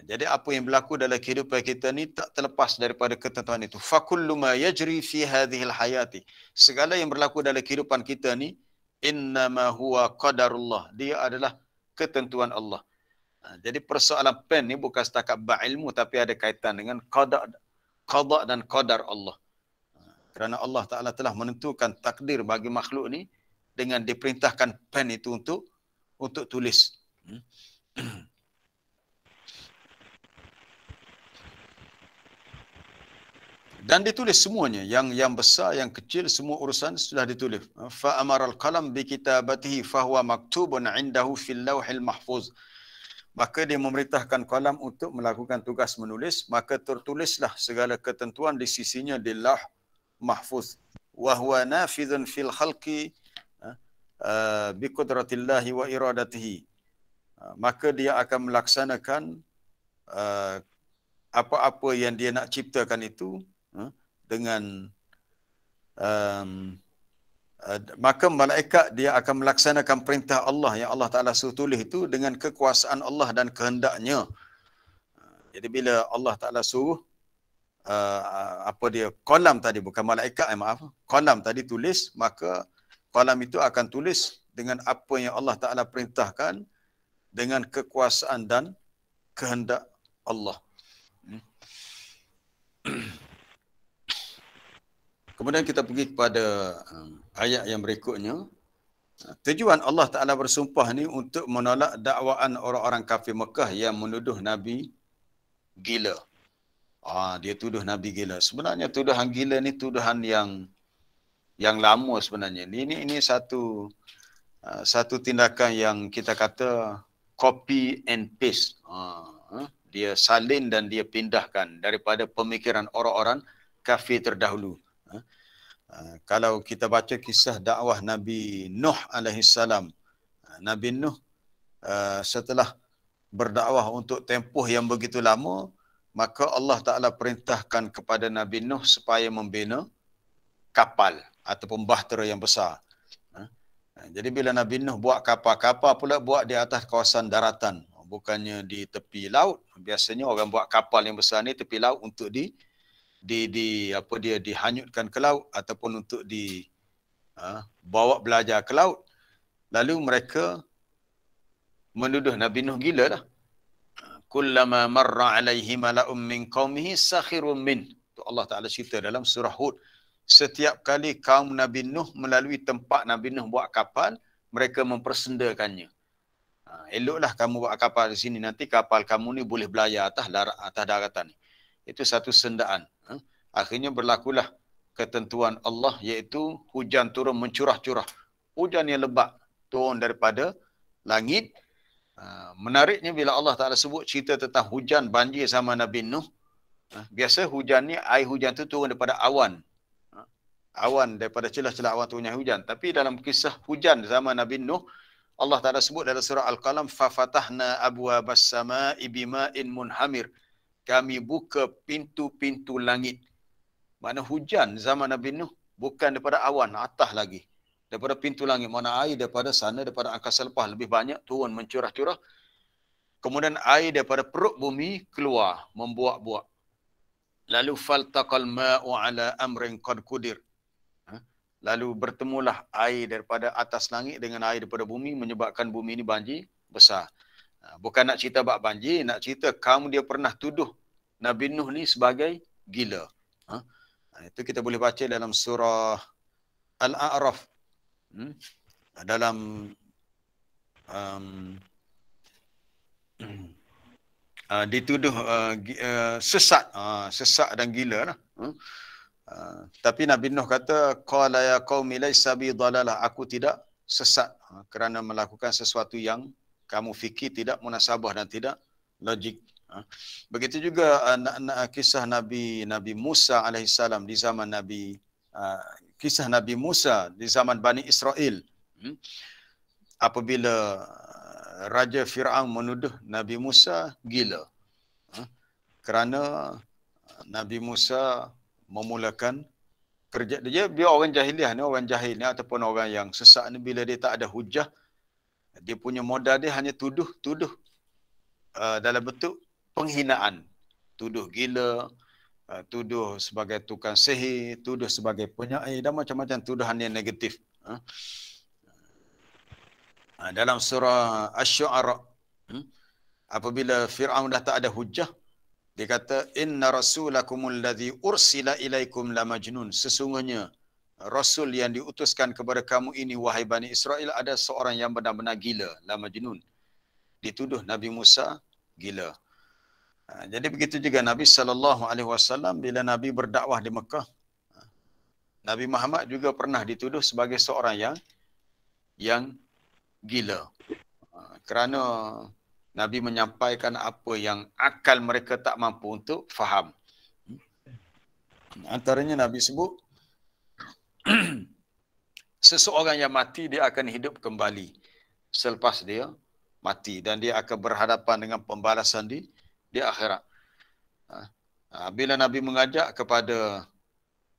[SPEAKER 1] Jadi apa yang berlaku dalam kehidupan kita ni tak terlepas daripada ketentuan itu. Fakullu ma yajri fi hadhil hayati. Segala yang berlaku dalam kehidupan kita ni innama huwa qadarullah. Dia adalah ketentuan Allah. Jadi persoalan pen ni bukan setakat berilmu, tapi ada kaitan dengan qada dan qadar Allah. Kerana Allah Ta'ala telah menentukan takdir bagi makhluk ni dengan diperintahkan pen itu untuk tulis. Dan ditulis semuanya, yang besar, yang kecil, semua urusan sudah ditulis. Fa amaral qalam bi kitabatihi fa huwa maktubun 'indahu fil lauhil mahfuz. Maka dia memerintahkan qalam untuk melakukan tugas menulis, maka tertulislah segala ketentuan di sisinya di lauh mahfuz. Wa huwa nafizun fil khalqi bi qudratillahi wa iradatihi. Maka dia akan melaksanakan apa-apa yang dia nak ciptakan itu dengan maka malaikat dia akan melaksanakan perintah Allah yang Allah Ta'ala suruh tulis itu dengan kekuasaan Allah dan kehendaknya. Jadi bila Allah Ta'ala suruh qalam tadi, bukan malaikat, maaf, qalam tadi tulis, maka qalam itu akan tulis dengan apa yang Allah Ta'ala perintahkan dengan kekuasaan dan kehendak Allah. Kemudian kita pergi kepada ayat yang berikutnya. Tujuan Allah Ta'ala bersumpah ni untuk menolak dakwaan orang-orang kafir Mekah yang menuduh Nabi gila. Dia tuduh Nabi gila. Sebenarnya tuduhan gila ni tuduhan yang lama sebenarnya. Ini satu tindakan yang kita kata copy and paste. Dia salin dan dia pindahkan daripada pemikiran orang-orang kafir terdahulu. Kalau kita baca kisah dakwah Nabi Nuh alaihissalam, Nabi Nuh setelah berdakwah untuk tempoh yang begitu lama, maka Allah Ta'ala perintahkan kepada Nabi Nuh supaya membina kapal ataupun bahtera yang besar. Jadi bila Nabi Nuh buat kapal pula buat di atas kawasan daratan, bukannya di tepi laut. Biasanya orang buat kapal yang besar ni tepi laut untuk dihanyutkan ke laut ataupun untuk bawa belajar ke laut. Lalu mereka menuduh Nabi Nuh gila dah. Kullama marra alaihi mala'um min qaumihi sakhirun min. Tu Allah Ta'ala cerita dalam surah Hud. Setiap kali kaum Nabi Nuh melalui tempat Nabi Nuh buat kapal, mereka mempersendakannya. Eloklah kamu buat kapal di sini, nanti kapal kamu ni boleh belayar atas daratan ni. Itu satu sendaan. Akhirnya berlakulah ketentuan Allah, iaitu hujan turun mencurah-curah. Hujan yang lebat turun daripada langit. Menariknya bila Allah Ta'ala sebut cerita tentang hujan banjir zaman Nabi Nuh, biasa hujan ni, air hujan tu turun daripada awan. Awan, daripada celah-celah awan turunnya hujan. Tapi dalam kisah hujan zaman Nabi Nuh, Allah Ta'ala sebut dalam surah Al-Qalam, فَفَتَحْنَا أَبْوَابَ السَّمَاءِ بِمَاءٍ مُنْهَمِرٍ. Kami buka pintu-pintu langit. Makna hujan zaman Nabi Nuh bukan daripada awan, atas lagi. Daripada pintu langit. Mana air daripada sana, daripada angkasa lepas lebih banyak turun mencurah-curah. Kemudian air daripada perut bumi keluar, membuak-buak. Lalu faltaqal ma'u ala amrin qad qudir. Lalu bertemulah air daripada atas langit dengan air daripada bumi, menyebabkan bumi ini banjir besar. Bukan nak cerita bab banjir, nak cerita kaum dia pernah tuduh Nabi Nuh ni sebagai gila. Itu kita boleh baca dalam surah Al-A'raf. Dalam dituduh sesat dan gila lah. Tapi Nabi Nuh kata, qala ya qaumi laisa bi dhalalah, aku tidak sesat kerana melakukan sesuatu yang kamu fikir tidak munasabah dan tidak logik. Begitu juga kisah Nabi Musa alaihissalam di zaman kisah Nabi Musa di zaman Bani Israel. Apabila Raja Fir'aun menuduh Nabi Musa gila. Kerana Nabi Musa memulakan kerja dia orang jahiliah ni, orang jahil ni ataupun orang yang sesat ni, bila dia tak ada hujah, dia punya modal dia hanya tuduh dalam bentuk penghinaan. Tuduh gila, tuduh sebagai tukang sihir, tuduh sebagai penyair dan macam-macam tuduhan yang negatif. Dalam surah Asy-Syu'ara, apabila Fir'aun dah tak ada hujah, dia kata, inna rasulakumul ladzi ursila ilaikum la majnun. Sesungguhnya rasul yang diutuskan kepada kamu ini, wahai Bani Israel, ada seorang yang benar-benar gila, la majnun. Dituduh Nabi Musa gila. Jadi begitu juga Nabi SAW bila Nabi berdakwah di Mekah. Nabi Muhammad juga pernah dituduh sebagai seorang yang gila. Kerana Nabi menyampaikan apa yang akal mereka tak mampu untuk faham. Antaranya Nabi sebut, seseorang yang mati dia akan hidup kembali selepas dia mati, dan dia akan berhadapan dengan pembalasan di akhirat. Bila Nabi mengajak kepada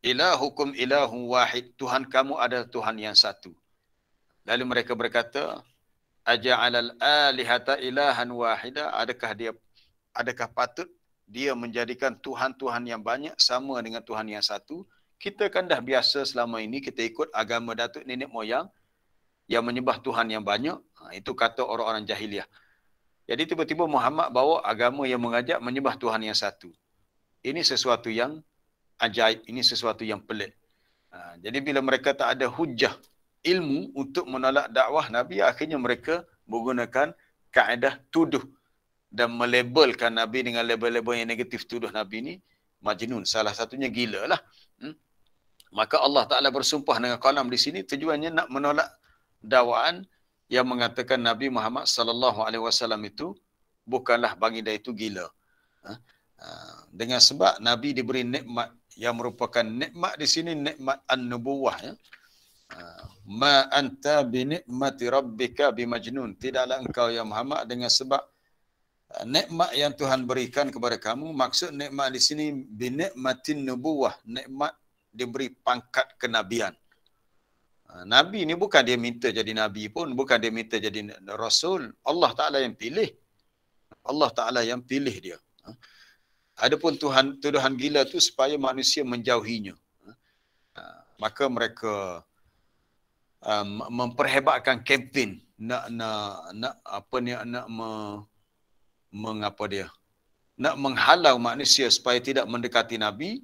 [SPEAKER 1] ilahukum ilahun wahid, Tuhan kamu adalah Tuhan yang satu. Lalu mereka berkata, aja'alal alihata ilahan wahida, adakah patut dia menjadikan Tuhan-Tuhan yang banyak sama dengan Tuhan yang satu? Kita kan dah biasa selama ini kita ikut agama datuk nenek moyang yang menyembah Tuhan yang banyak. Itu kata orang-orang jahiliah. Jadi tiba-tiba Muhammad bawa agama yang mengajak menyembah Tuhan yang satu. Ini sesuatu yang ajaib, ini sesuatu yang pelik. Jadi bila mereka tak ada hujah ilmu untuk menolak dakwah Nabi, akhirnya mereka menggunakan kaedah tuduh dan melabelkan Nabi dengan label-label yang negatif, tuduh Nabi ni majnun, salah satunya gila lah. Maka Allah Ta'ala bersumpah dengan qalam di sini, tujuannya nak menolak dakwaan yang mengatakan Nabi Muhammad sallallahu alaihi wasallam itu bukanlah baginda itu gila. Dengan sebab Nabi diberi nikmat yang merupakan nikmat di sini nikmat an-nubuwah, ya. Ma anta bi nikmati rabbika bimajnun. Tidaklah engkau ya Muhammad dengan sebab nikmat yang Tuhan berikan kepada kamu. Maksud nikmat di sini bi nikmatin nubuwah, nikmat diberi pangkat kenabian. Nabi ni bukan dia minta jadi nabi pun, bukan dia minta jadi rasul. Allah Ta'ala yang pilih. Allah Ta'ala yang pilih dia. Adapun tuduhan gila tu supaya manusia menjauhinya. Maka mereka memperhebatkan kempen nak menghalau manusia supaya tidak mendekati Nabi.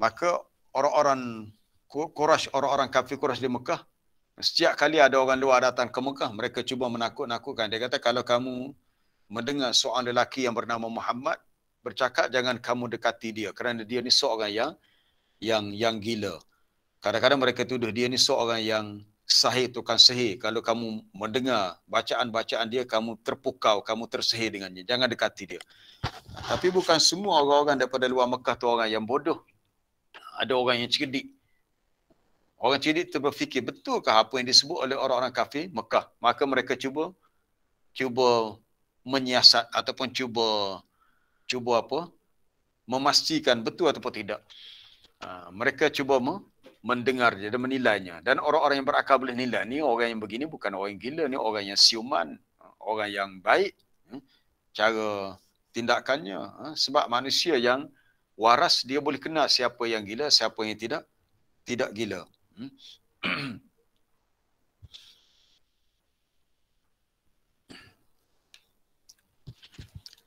[SPEAKER 1] Maka orang-orang Quraisy, orang-orang kafir Quraisy di Mekah, setiap kali ada orang luar datang ke Mekah, mereka cuba menakut-nakutkan. Dia kata, kalau kamu mendengar seorang lelaki yang bernama Muhammad bercakap, jangan kamu dekati dia kerana dia ni seorang yang gila. Kadang-kadang mereka tuduh dia ni seorang yang sahir, tukang sihir. Kalau kamu mendengar bacaan-bacaan dia, kamu terpukau, kamu tersihir dengannya. Jangan dekati dia. Tapi bukan semua orang-orang daripada luar Mekah tu orang yang bodoh. Ada orang yang cerdik. Orang cerdik tu berfikir, betulkah apa yang disebut oleh orang-orang kafir Mekah? Maka mereka cuba menyiasat ataupun cuba memastikan betul ataupun tidak. Mereka cuba mendengar dia dan menilainya. Dan orang-orang yang berakal boleh nilai, ni orang yang begini bukan orang yang gila, ni orang yang siuman, orang yang baik cara tindakannya. Sebab manusia yang waras, dia boleh kenal siapa yang gila, siapa yang tidak gila.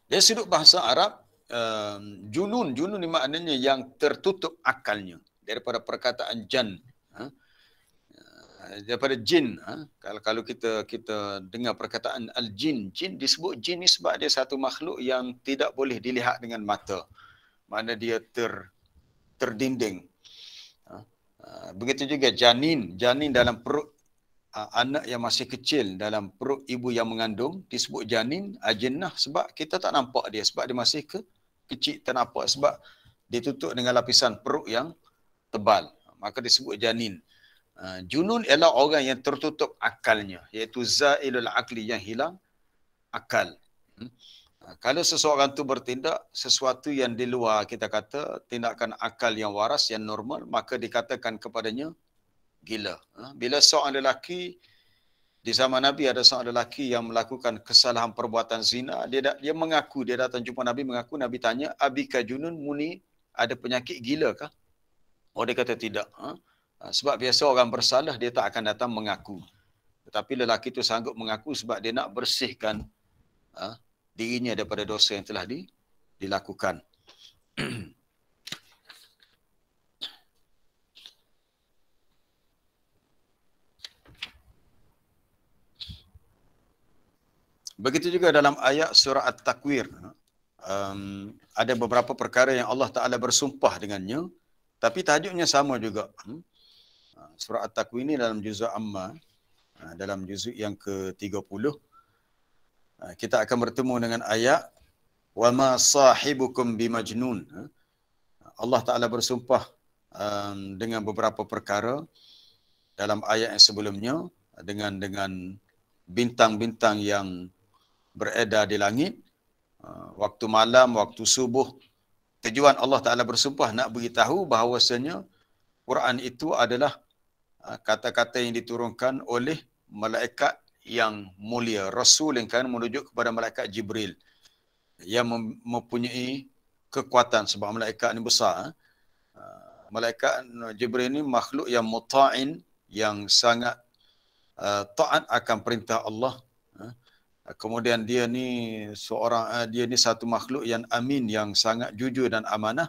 [SPEAKER 1] Dari sudut bahasa Arab, junun ni maknanya yang tertutup akalnya, daripada perkataan jan, daripada jin. Kalau kita dengar perkataan al-jin, jin disebut jin ni sebab dia satu makhluk yang tidak boleh dilihat dengan mata, mana dia terdinding. Begitu juga janin dalam perut anak yang masih kecil, dalam perut ibu yang mengandung, disebut janin, ajinnah, sebab kita tak nampak dia, sebab dia masih kecil, tak nampak sebab ditutup dengan lapisan perut yang tebal, maka disebut janin. Junun ialah orang yang tertutup akalnya, iaitu zailul aqli, yang hilang akal. Kalau seseorang tu bertindak sesuatu yang di luar, kita kata tindakan akal yang waras, yang normal, maka dikatakan kepadanya gila. Bila seorang lelaki, di zaman Nabi ada seorang lelaki yang melakukan kesalahan perbuatan zina, dia mengaku, dia datang jumpa Nabi mengaku, Nabi tanya, abika junun, muni ada penyakit gila kah? Oh, dia kata tidak. Sebab biasa orang bersalah dia tak akan datang mengaku. Tetapi lelaki itu sanggup mengaku sebab dia nak bersihkan dirinya daripada dosa yang telah dilakukan. Begitu juga dalam ayat surah At-Takwir, ada beberapa perkara yang Allah Ta'ala bersumpah dengannya, tapi tajuknya sama juga. Surah At-Takwir ini dalam juzuk Amma, dalam juzuk yang ke-30, kita akan bertemu dengan ayat wa ma sahibukum bimajnun. Allah Ta'ala bersumpah dengan beberapa perkara dalam ayat yang sebelumnya, dengan bintang-bintang yang beredar di langit, waktu malam, waktu subuh. Tujuan Allah Ta'ala bersumpah nak beritahu bahawasanya Quran itu adalah kata-kata yang diturunkan oleh malaikat yang mulia, Rasul yang kan merujuk kepada malaikat Jibril, yang mempunyai kekuatan, sebab malaikat ini besar. Malaikat Jibril ini makhluk yang muta'in, yang sangat taat akan perintah Allah. Kemudian dia ni dia ni satu makhluk yang amin, yang sangat jujur dan amanah.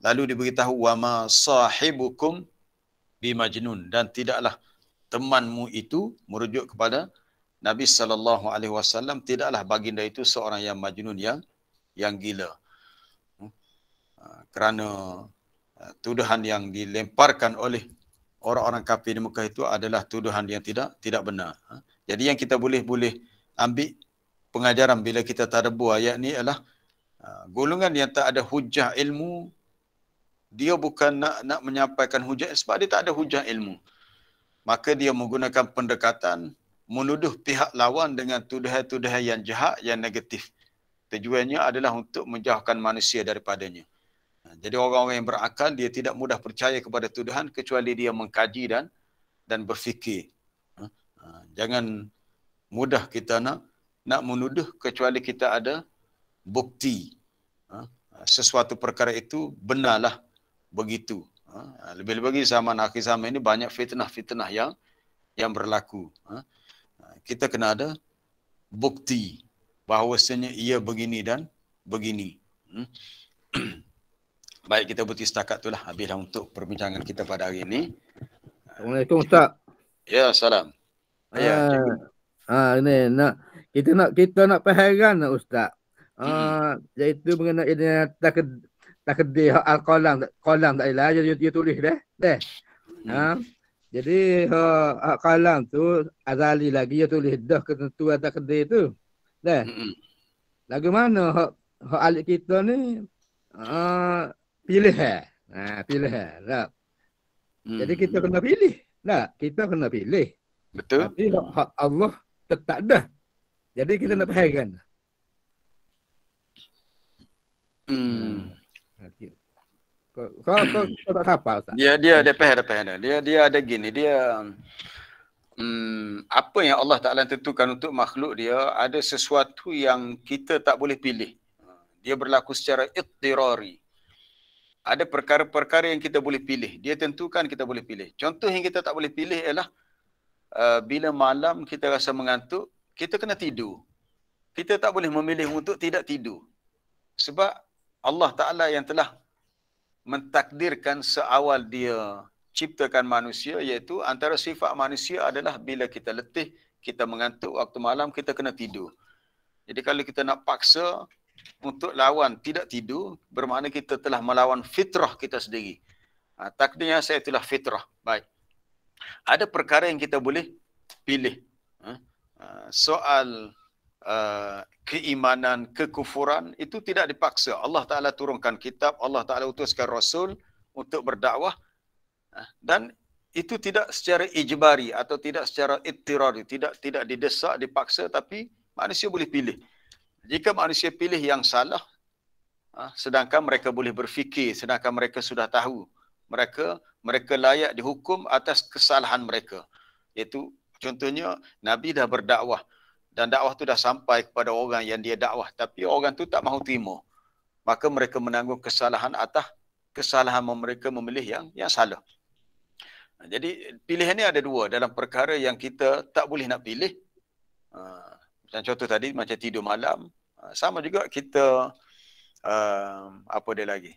[SPEAKER 1] Lalu diberitahu wa ma sahibukum bimajnun, dan tidaklah temanmu itu, merujuk kepada Nabi SAW, tidaklah baginda itu seorang yang majnun, yang gila. Kerana tuduhan yang dilemparkan oleh orang-orang kafir di Mekah itu adalah tuduhan yang tidak benar. Jadi yang kita boleh ambil pengajaran bila kita tadabbur ayat ni adalah golongan yang tak ada hujah ilmu, dia bukan nak menyampaikan hujah sebab dia tak ada hujah ilmu. Maka dia menggunakan pendekatan menuduh pihak lawan dengan tuduhan-tuduhan yang jahat, yang negatif. Tujuannya adalah untuk menjauhkan manusia daripadanya. Jadi orang-orang yang berakal, dia tidak mudah percaya kepada tuduhan kecuali dia mengkaji dan berfikir. Jangan mudah kita nak menuduh kecuali kita ada bukti. Sesuatu perkara itu benarlah begitu. Lebih-lebih zaman akhir zaman ini banyak fitnah-fitnah yang berlaku. Kita kena ada bukti bahawasanya ia begini dan begini. Baik, kita berhenti setakat itulah. Habislah untuk perbincangan kita pada hari ini.
[SPEAKER 5] Assalamualaikum Ustaz.
[SPEAKER 1] Ya, salam. Ya,
[SPEAKER 5] Ini kita nak fahamkan Ustaz. Iaitu mengenai takdir al-qalam tak ialah dia tulis dah. Jadi qalam tu azali lagi dia tulis dah ketentuan takdir tu. Dah. Lagu mana hak alik kita ni pilih. Pilih tak. Jadi kita kena pilih. Tak, kita kena pilih.
[SPEAKER 1] Betul.
[SPEAKER 5] Tapi hak Allah tak dah. Jadi kita nak fahamkan. Kau tak apa Ustaz?
[SPEAKER 1] Dia faham. Dia ada gini, apa yang Allah Ta'ala tentukan untuk makhluk dia, ada sesuatu yang kita tak boleh pilih. Dia berlaku secara ittirari. Ada perkara-perkara yang kita boleh pilih. Dia tentukan kita boleh pilih. Contoh yang kita tak boleh pilih ialah bila malam kita rasa mengantuk, kita kena tidur. Kita tak boleh memilih untuk tidak tidur. Sebab Allah Ta'ala yang telah mentakdirkan seawal dia ciptakan manusia, iaitu antara sifat manusia adalah bila kita letih, kita mengantuk waktu malam, kita kena tidur. Jadi kalau kita nak paksa untuk lawan tidak tidur, bermakna kita telah melawan fitrah kita sendiri. Takdirnya saya itulah fitrah. Baik. Ada perkara yang kita boleh pilih. Soal keimanan, kekufuran, itu tidak dipaksa. Allah Ta'ala turunkan kitab, Allah Ta'ala utuskan Rasul untuk berdakwah, dan itu tidak secara ijbari atau tidak secara ittirari, tidak didesak, dipaksa, tapi manusia boleh pilih. Jika manusia pilih yang salah, sedangkan mereka boleh berfikir, sedangkan mereka sudah tahu, mereka layak dihukum atas kesalahan mereka. Iaitu contohnya Nabi dah berdakwah, dan dakwah tu dah sampai kepada orang yang dia dakwah, tapi orang tu tak mahu terima. Maka mereka menanggung kesalahan atas kesalahan mereka memilih yang salah. Jadi pilihan ni ada dua dalam perkara yang kita tak boleh nak pilih. Macam contoh tadi, macam tidur malam. Sama juga kita, apa dia lagi?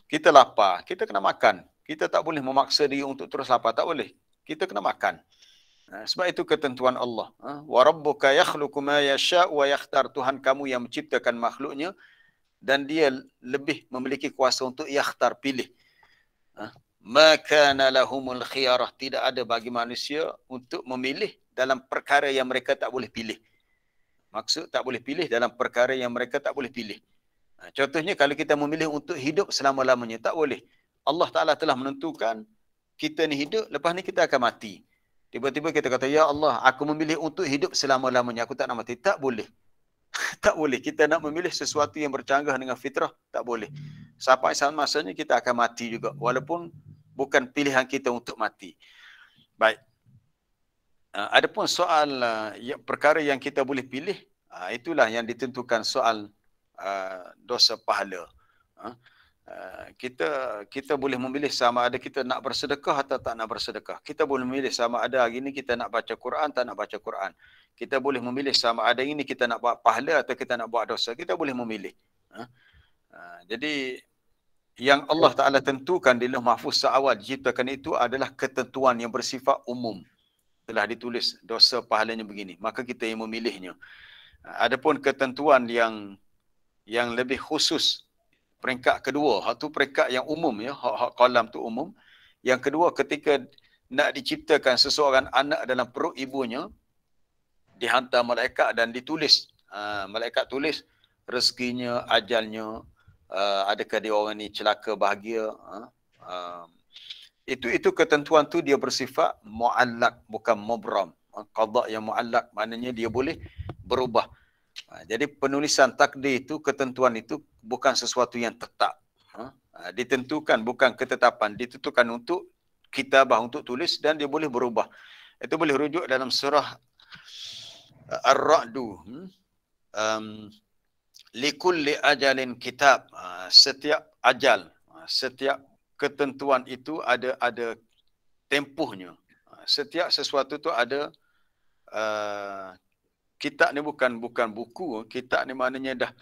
[SPEAKER 1] Kita lapar, kita kena makan. Kita tak boleh memaksa diri untuk terus lapar, tak boleh. Kita kena makan. Sebab itu ketentuan Allah. Wa rabbuka yakhluqu ma yasha' wa yakhtar. Tuhan kamu yang menciptakan makhluknya dan dia lebih memiliki kuasa untuk yakhtar, pilih. Ma kana lahumul khiyarah. Tidak ada bagi manusia untuk memilih dalam perkara yang mereka tak boleh pilih. Maksud tak boleh pilih dalam perkara yang mereka tak boleh pilih. Contohnya kalau kita memilih untuk hidup selama-lamanya, tak boleh. Allah Ta'ala telah menentukan kita ni hidup, lepas ni kita akan mati. Tiba-tiba kita kata, ya Allah, aku memilih untuk hidup selama-lamanya, aku tak nak mati. Tak boleh. Tak boleh. Kita nak memilih sesuatu yang bercanggah dengan fitrah, tak boleh. Sampai masanya kita akan mati juga, walaupun bukan pilihan kita untuk mati. Baik. Adapun soal perkara yang kita boleh pilih, itulah yang ditentukan soal dosa pahala. Kita boleh memilih sama ada kita nak bersedekah atau tak nak bersedekah. Kita boleh memilih sama ada hari ini kita nak baca Quran, tak nak baca Quran. Kita boleh memilih sama ada ini kita nak buat pahala atau kita nak buat dosa. Kita boleh memilih. Jadi yang Allah Ta'ala tentukan di Lauh Mahfuz seawal diciptakan itu adalah ketentuan yang bersifat umum. Telah ditulis dosa pahalanya begini. Maka kita yang memilihnya. Adapun ketentuan yang lebih khusus, peringkat kedua, hak tu peringkat yang umum ya, hak qalam tu umum. Yang kedua, ketika nak diciptakan seseorang anak dalam perut ibunya, dihantar malaikat dan ditulis. Malaikat tulis rezekinya, ajalnya, adakah dia orang ni celaka bahagia. Itu ketentuan tu dia bersifat mu'allaq, bukan mubram. Qada yang mu'allaq maknanya dia boleh berubah. Jadi penulisan takdir itu, ketentuan itu bukan sesuatu yang tetap. Ditentukan, bukan ketetapan. Ditentukan untuk kitabah, untuk tulis, dan dia boleh berubah. Itu boleh rujuk dalam surah Ar-Ra'du. Likulli ajalin kitab. Setiap ajal, setiap ketentuan itu ada tempohnya. Setiap sesuatu tu ada kitab ni bukan buku. Kitab ni maknanya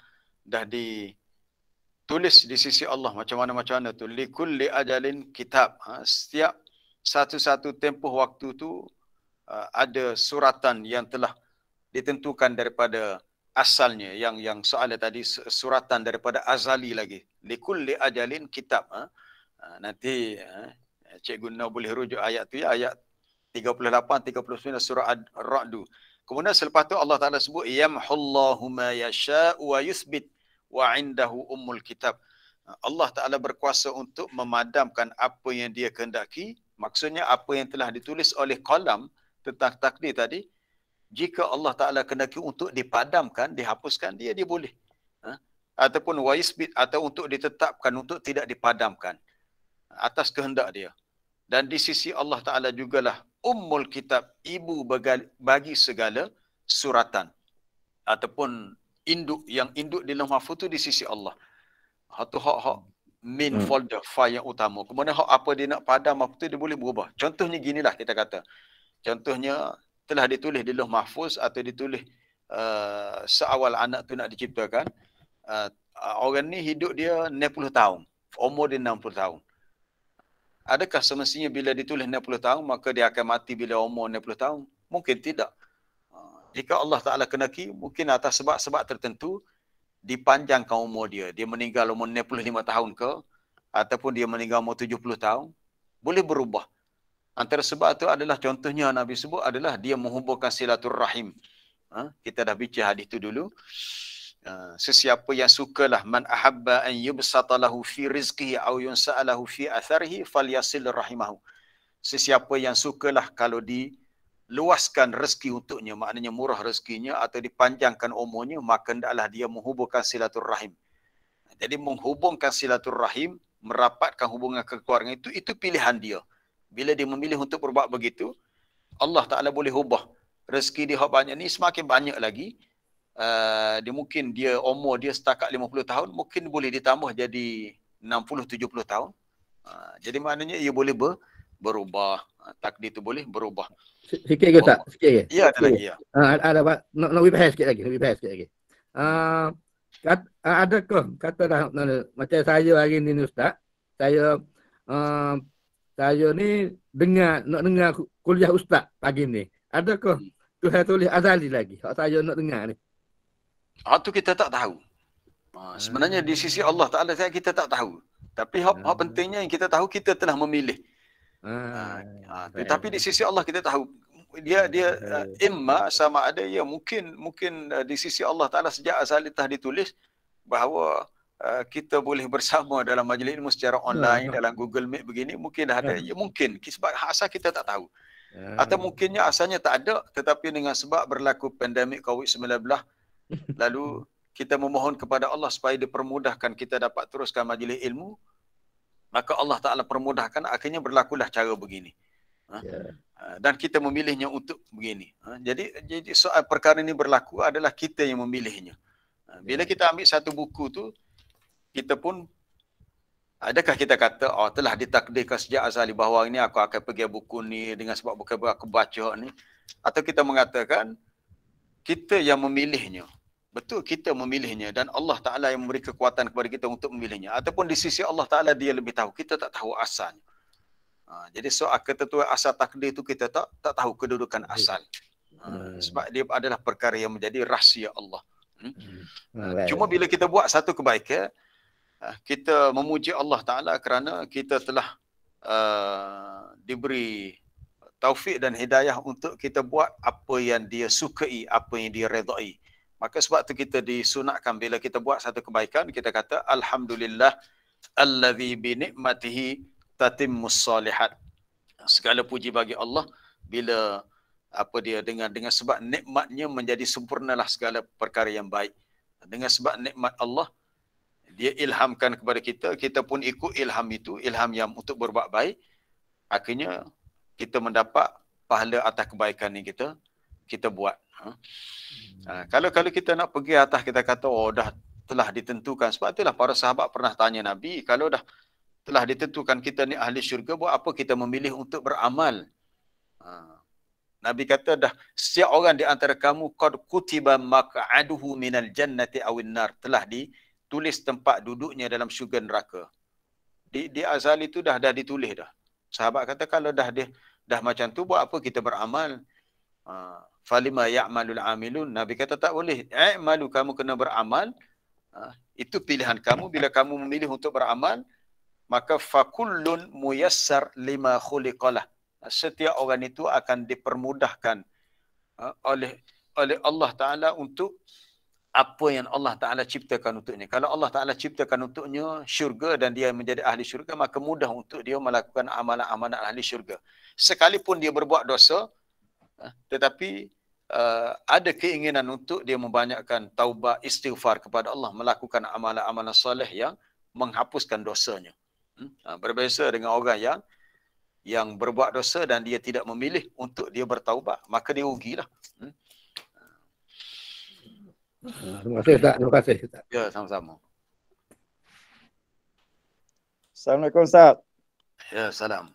[SPEAKER 1] dah ditulis di sisi Allah macam mana tu. Likulli ajalin kitab. Setiap satu-satu tempoh waktu tu ada suratan yang telah ditentukan daripada asalnya, yang soalan tadi suratan daripada azali lagi. Likulli ajalin kitab. Nanti Cikgu Nur boleh rujuk ayat tu ya, ayat 38 39 surah Ar-Ra'du. Kemudian selepas tu Allah Taala sebut yamhullahu ma yasha'u wa yuthbit wa 'indahu ummul kitab. Allah Taala berkuasa untuk memadamkan apa yang dia kehendaki. Maksudnya apa yang telah ditulis oleh qalam tentang takdir tadi, jika Allah Ta'ala kehendaki untuk dipadamkan, dihapuskan, dia boleh. Ataupun waisbit, atau untuk ditetapkan, untuk tidak dipadamkan. Atas kehendak dia. Dan di sisi Allah Ta'ala jugalah ummul kitab, ibu bagi segala suratan. Ataupun induk, yang induk di Lauh Mahfuz itu di sisi Allah. Itu hak main folder, file yang utama. Kemudian hak apa dia nak padam, apa tu dia boleh berubah. Contohnya ginilah kita kata. Contohnya, telah ditulis di Lauh Mahfuz atau ditulis seawal anak tu nak diciptakan, orang ni hidup dia 60 tahun, umur dia 60 tahun. Adakah semestinya bila ditulis 60 tahun maka dia akan mati bila umur 60 tahun? Mungkin tidak. Jika Allah Ta'ala kenaki, mungkin atas sebab-sebab tertentu dipanjangkan umur dia. Dia meninggal umur 65 tahun ke, ataupun dia meninggal umur 70 tahun, boleh berubah. Antara sebab itu adalah contohnya Nabi sebut adalah dia menghubungkan silaturrahim. Kita dah bincang hadis itu dulu. Sesiapa yang sukalah man ahabba an yubsata lahu fi rizqihi aw yunsa'alahu fi atharihi falyasil rahimahu. Sesiapa yang sukalah kalau diluaskan rezeki untuknya, maknanya murah rezekinya atau dipanjangkan umurnya, maka hendaklah dia menghubungkan silaturrahim. Jadi menghubungkan silaturrahim, merapatkan hubungan kekeluargaan itu pilihan dia. Bila dia memilih untuk berbuat begitu, Allah Ta'ala boleh ubah. Rezeki dia banyak ni semakin banyak lagi. Dia umur dia setakat 50 tahun, mungkin boleh ditambah jadi 60-70 tahun. Jadi maknanya ia boleh berubah. Takdir itu boleh berubah.
[SPEAKER 5] Sikit ke tak? Sikit ke?
[SPEAKER 1] Ya, ada lagi ya.
[SPEAKER 5] Ada Pak. Nak bahas sikit lagi. Adakah katalah macam saya hari ni Ustaz, saya ni nak dengar kuliah Ustaz pagi ni. Adakah Tuhan tulis azali lagi? Hak saya nak dengar ni.
[SPEAKER 1] Hak tu kita tak tahu. Sebenarnya di sisi Allah Ta'ala kita tak tahu. Tapi hak pentingnya yang kita tahu, kita telah memilih. Tetapi di sisi Allah kita tahu. Dia imma sama ada ya mungkin di sisi Allah Ta'ala sejak azali telah ditulis bahawa kita boleh bersama dalam majlis ilmu secara online, dalam Google Meet begini, mungkin dah ada. Ya mungkin, sebab asal kita tak tahu. Atau mungkinnya asalnya tak ada, tetapi dengan sebab berlaku pandemik COVID-19, lalu kita memohon kepada Allah supaya dipermudahkan kita dapat teruskan majlis ilmu, maka Allah Ta'ala permudahkan, akhirnya berlakulah cara begini. Dan kita memilihnya untuk begini. Jadi soal perkara ini berlaku adalah kita yang memilihnya. Bila kita ambil satu buku tu, kita pun, adakah kita kata, telah ditakdirkan sejak azali bahawa ini aku akan pergi buku ni dengan sebab buku aku baca ni. Atau kita mengatakan, kita yang memilihnya. Betul, kita memilihnya dan Allah Ta'ala yang memberi kekuatan kepada kita untuk memilihnya. Ataupun di sisi Allah Ta'ala dia lebih tahu. Kita tak tahu asalnya. Jadi soal ketentuan asal takdir itu kita tak tahu kedudukan asal. Sebab dia adalah perkara yang menjadi rahsia Allah. Cuma bila kita buat satu kebaikan, kita memuji Allah Ta'ala kerana kita telah diberi taufik dan hidayah untuk kita buat apa yang dia sukai, apa yang dia redai. Maka sebab tu kita disunatkan bila kita buat satu kebaikan, kita kata Alhamdulillah allazi bi ni'matihi tatimmus salihat. Segala puji bagi Allah bila dengan sebab nikmatnya menjadi sempurnalah segala perkara yang baik. Dengan sebab nikmat Allah, dia ilhamkan kepada kita, kita pun ikut ilham itu, ilham yang untuk berbuat baik. Akhirnya kita mendapat pahala atas kebaikan yang kita buat. Kalau kita nak pergi atas, kita kata dah telah ditentukan. Sebab itulah para sahabat pernah tanya Nabi, kalau dah telah ditentukan kita ni ahli syurga, buat apa kita memilih untuk beramal? Nabi kata dah setiap orang di antara kamu qad kutiba maq'aduhu minal jannati awin nar, telah ditulis tempat duduknya dalam syurga neraka. Di azal itu dah ditulis dah. Sahabat kata kalau dah macam tu, buat apa kita beramal? Falima ya'malul amilun. Nabi kata tak boleh. I'malu, kamu kena beramal. Itu pilihan kamu. Bila kamu memilih untuk beramal, maka fakullun muyassar lima khuliqalah. Setiap orang itu akan dipermudahkan oleh Allah Ta'ala untuk apa yang Allah Ta'ala ciptakan untuknya. Kalau Allah Ta'ala ciptakan untuknya syurga dan dia menjadi ahli syurga, maka mudah untuk dia melakukan amalan-amalan ahli syurga. Sekalipun dia berbuat dosa, tetapi ada keinginan untuk dia membanyakkan taubat, istighfar kepada Allah, melakukan amalan-amalan soleh yang menghapuskan dosanya. Berbeza dengan orang yang berbuat dosa dan dia tidak memilih untuk dia bertaubat, maka dia rugilah.
[SPEAKER 5] Terima kasih Ustaz. Terima kasih Ustaz.
[SPEAKER 1] Ya, sama-sama.
[SPEAKER 6] Assalamualaikum Ustaz.
[SPEAKER 1] Ya, salam.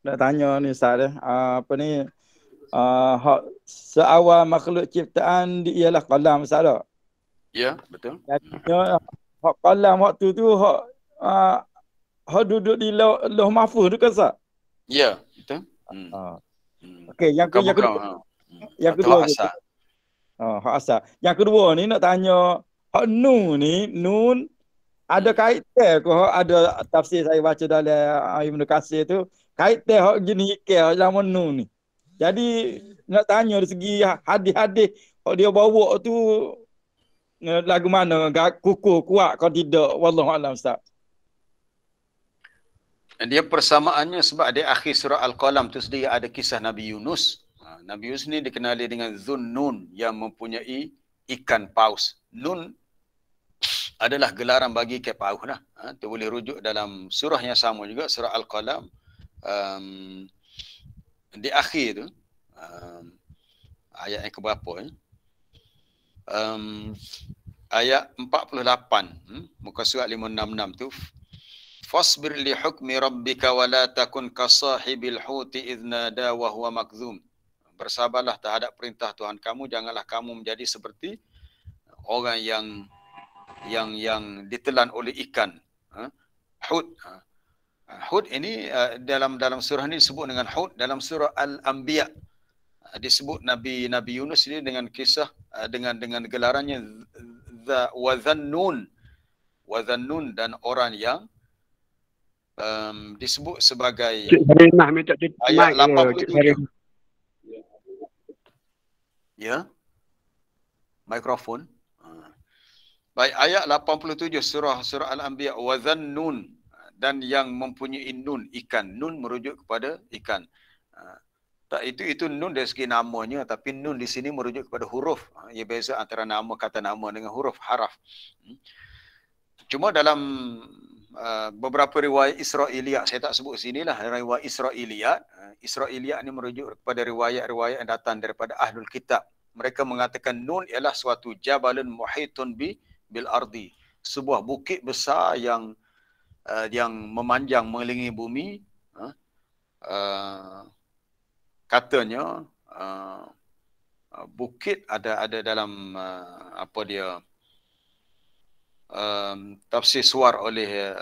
[SPEAKER 6] Nak tanya ni Ustaz apa ni seawal makhluk ciptaan ialah qalam Ustaz tak?
[SPEAKER 1] Ya, betul.
[SPEAKER 6] Jadinya hak qalam waktu tu hak duduk di lauh mahfuz tu ke Ustaz?
[SPEAKER 1] Ya, betul.
[SPEAKER 6] Okey, yang kedua. Yang kedua
[SPEAKER 1] asal.
[SPEAKER 6] Hak asal. Yang kedua ni nak tanya hak nun ni, nun ada kaitan ke ada tafsir saya baca dalam Ibnu Katsir tu, kaitan hak jenis ikan nama nun ni. Jadi nak tanya dari segi hadis-hadis hak dia bawa tu lagu mana, kukuh kuat kau tidak, wallahu alam Ustaz.
[SPEAKER 1] Dia persamaannya sebab di akhir surah Al-Qalam tu sendiri ada kisah Nabi Yunus. Nabi Yunus ni dikenali dengan Zunnun yang mempunyai ikan paus. Nun adalah gelaran bagi ikan paus lah. Itu boleh rujuk dalam surah yang sama juga, surah Al-Qalam. Di akhir tu, ayat yang keberapa? Ayat 48, muka surat 566 tu. Fasbir li hukmi rabbika wa la takun kasahibil huti idh nada wa huwa makzum. Bersabarlah terhadap perintah Tuhan kamu, janganlah kamu menjadi seperti orang yang ditelan oleh ikan. Hud. Hud ini dalam surah ini disebut dengan Hud. Dalam surah Al-Anbiya disebut Nabi Yunus ini dengan kisah dengan gelarannya Wazannun dan orang yang disebut sebagai ayat 87. Ya, mikrofon. Baik, ayat 87 surah Al-Anbiya, Wazannun, dan yang mempunyai nun, ikan. Nun merujuk kepada ikan. Tak, itu nun dari segi namanya, tapi nun di sini merujuk kepada huruf. Ia beza antara kata nama dengan huruf haraf. Cuma dalam beberapa riwayat Israiliyat, saya tak sebut sinilah, riwayat Israiliyat. Israiliyat ni merujuk kepada riwayat-riwayat yang datang daripada Ahlul Kitab. Mereka mengatakan nun ialah suatu jabalun muhitun bil ardi, sebuah bukit besar yang memanjang mengelilingi bumi. Katanya bukit ada dalam apa dia tafsir suar oleh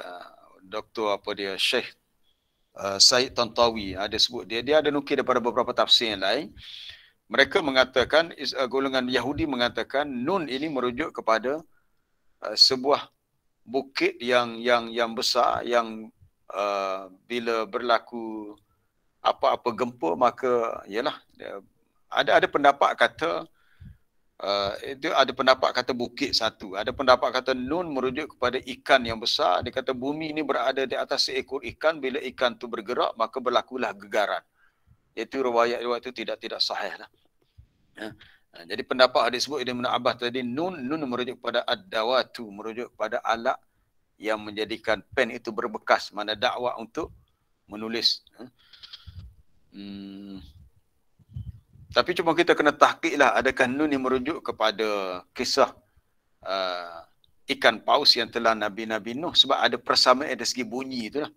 [SPEAKER 1] Dr. apa dia Syekh Said Tantawi ada sebut dia ada nukil daripada beberapa tafsir yang lain. Mereka mengatakan golongan Yahudi mengatakan nun ini merujuk kepada sebuah bukit yang besar yang bila berlaku apa-apa gempa maka yalah ada pendapat kata itu ada pendapat kata bukit satu, ada pendapat kata nun merujuk kepada ikan yang besar. Dia kata bumi ini berada di atas seekor ikan, bila ikan tu bergerak maka berlakulah gegaran. Iaitu riwayat itu tidak sahih lah. Jadi pendapat hadis sebut Ibn Abbas tadi nun merujuk kepada ad-dawatu, merujuk kepada alat yang menjadikan pen itu berbekas, mana dakwah untuk menulis. Tapi cuma kita kena tahqiq lah, adakah nun yang merujuk kepada kisah ikan paus yang telah Nabi Nuh, sebab ada persamaan dari segi bunyi itulah.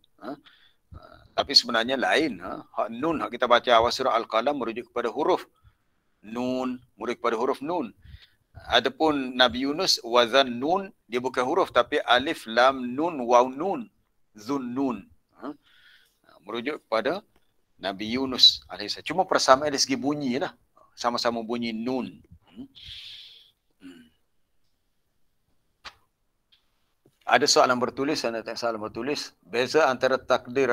[SPEAKER 1] Tapi sebenarnya lain. Hak nun hak kita baca awal surah Al-Qalam merujuk kepada huruf nun, merujuk kepada huruf nun. Adapun Nabi Yunus wazan nun, dia bukan huruf tapi alif lam nun waw nun zun nun. Merujuk kepada Nabi Yunus alaihissalam. Cuma persamaan dari segi bunyi lah. Sama-sama bunyi nun. Ada soalan bertulis, ada tak soalan bertulis. Beza antara takdir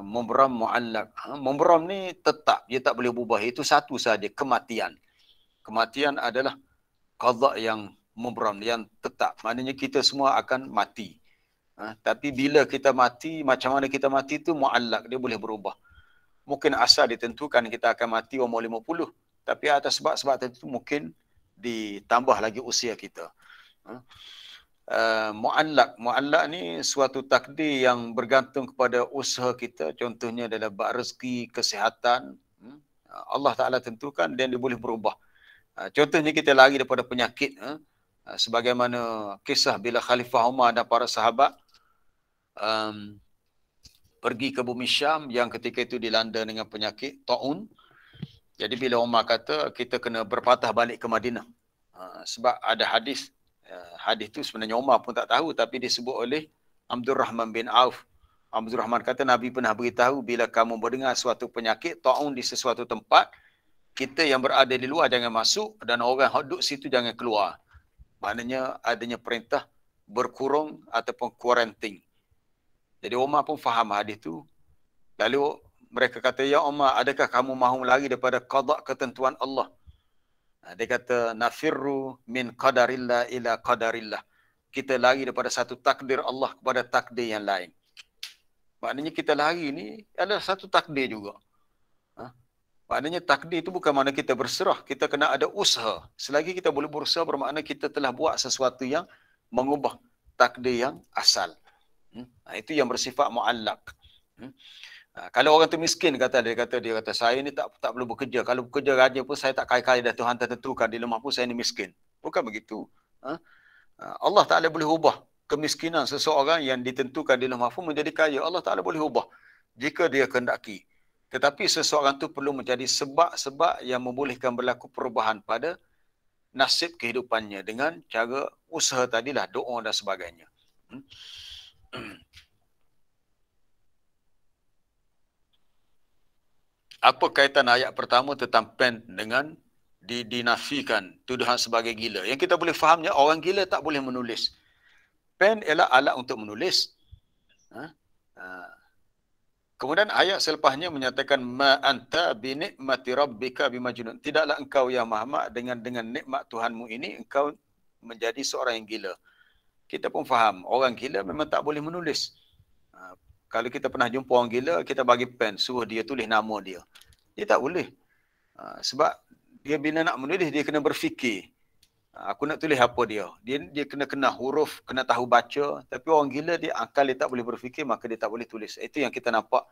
[SPEAKER 1] mubram mu'allaq. Mubram ni tetap, dia tak boleh berubah. Itu satu saja, kematian. Kematian adalah qadha yang mubram, yang tetap. Maknanya kita semua akan mati. Tapi bila kita mati, macam mana kita mati itu mu'allaq, dia boleh berubah. Mungkin asal ditentukan kita akan mati umur 50. Tapi atas sebab-sebab tertentu mungkin ditambah lagi usia kita. Mu'allaq ni suatu takdir yang bergantung kepada usaha kita. Contohnya adalah bab rezeki, kesihatan. Allah Ta'ala tentukan dan dia boleh berubah. Contohnya kita lari daripada penyakit. Sebagaimana kisah bila Khalifah Umar dan para sahabat pergi ke bumi Syam yang ketika itu dilanda dengan penyakit ta'un. Jadi bila Umar kata kita kena berpatah balik ke Madinah. Sebab ada hadis. Hadis itu sebenarnya Umar pun tak tahu tapi disebut oleh Abdul Rahman bin Auf. Abdul Rahman kata Nabi pernah beritahu bila kamu mendengar suatu penyakit ta'un di sesuatu tempat, kita yang berada di luar jangan masuk dan orang yang duduk situ jangan keluar. Maknanya adanya perintah berkurung ataupun quarantine. Jadi Umar pun faham hadis itu. Lalu mereka kata, ya Umar, adakah kamu mahu lari daripada qada ketentuan Allah? Dia kata, nafirru min qadarillah ila qadarillah. Kita lari daripada satu takdir Allah kepada takdir yang lain. Maknanya kita lari ni adalah satu takdir juga. Maknanya takdir itu bukan makna kita berserah. Kita kena ada usaha. Selagi kita boleh berusaha bermakna kita telah buat sesuatu yang mengubah takdir yang asal. Itu yang bersifat mu'allaq. Kalau orang tu miskin dia kata saya ni tak perlu bekerja. Kalau bekerja raja pun saya tak kaya-kaya dah Tuhan tertentukan di lemah pun saya ni miskin. Bukan begitu. Allah Ta'ala boleh ubah kemiskinan seseorang yang ditentukan di lemah pun menjadi kaya. Allah Ta'ala boleh ubah jika dia kehendaki. Tetapi seseorang tu perlu menjadi sebab-sebab yang membolehkan berlaku perubahan pada nasib kehidupannya dengan cara usaha tadilah, doa dan sebagainya. Apa kaitan ayat pertama tentang pen dengan dinafikan tuduhan sebagai gila? Yang kita boleh fahamnya, orang gila tak boleh menulis. Pen ialah alat untuk menulis. Kemudian ayat selepasnya menyatakan ma anta bi ni'mati rabbika bimajnun. Tidaklah engkau ya Muhammad dengan nikmat Tuhanmu ini engkau menjadi seorang yang gila. Kita pun faham, orang gila memang tak boleh menulis. Kalau kita pernah jumpa orang gila, kita bagi pen, suruh dia tulis nama dia. Dia tak boleh. Sebab dia bila nak menulis, dia kena berfikir. Aku nak tulis apa dia. Dia kena huruf, kena tahu baca. Tapi orang gila, dia akal dia tak boleh berfikir, maka dia tak boleh tulis. Itu yang kita nampak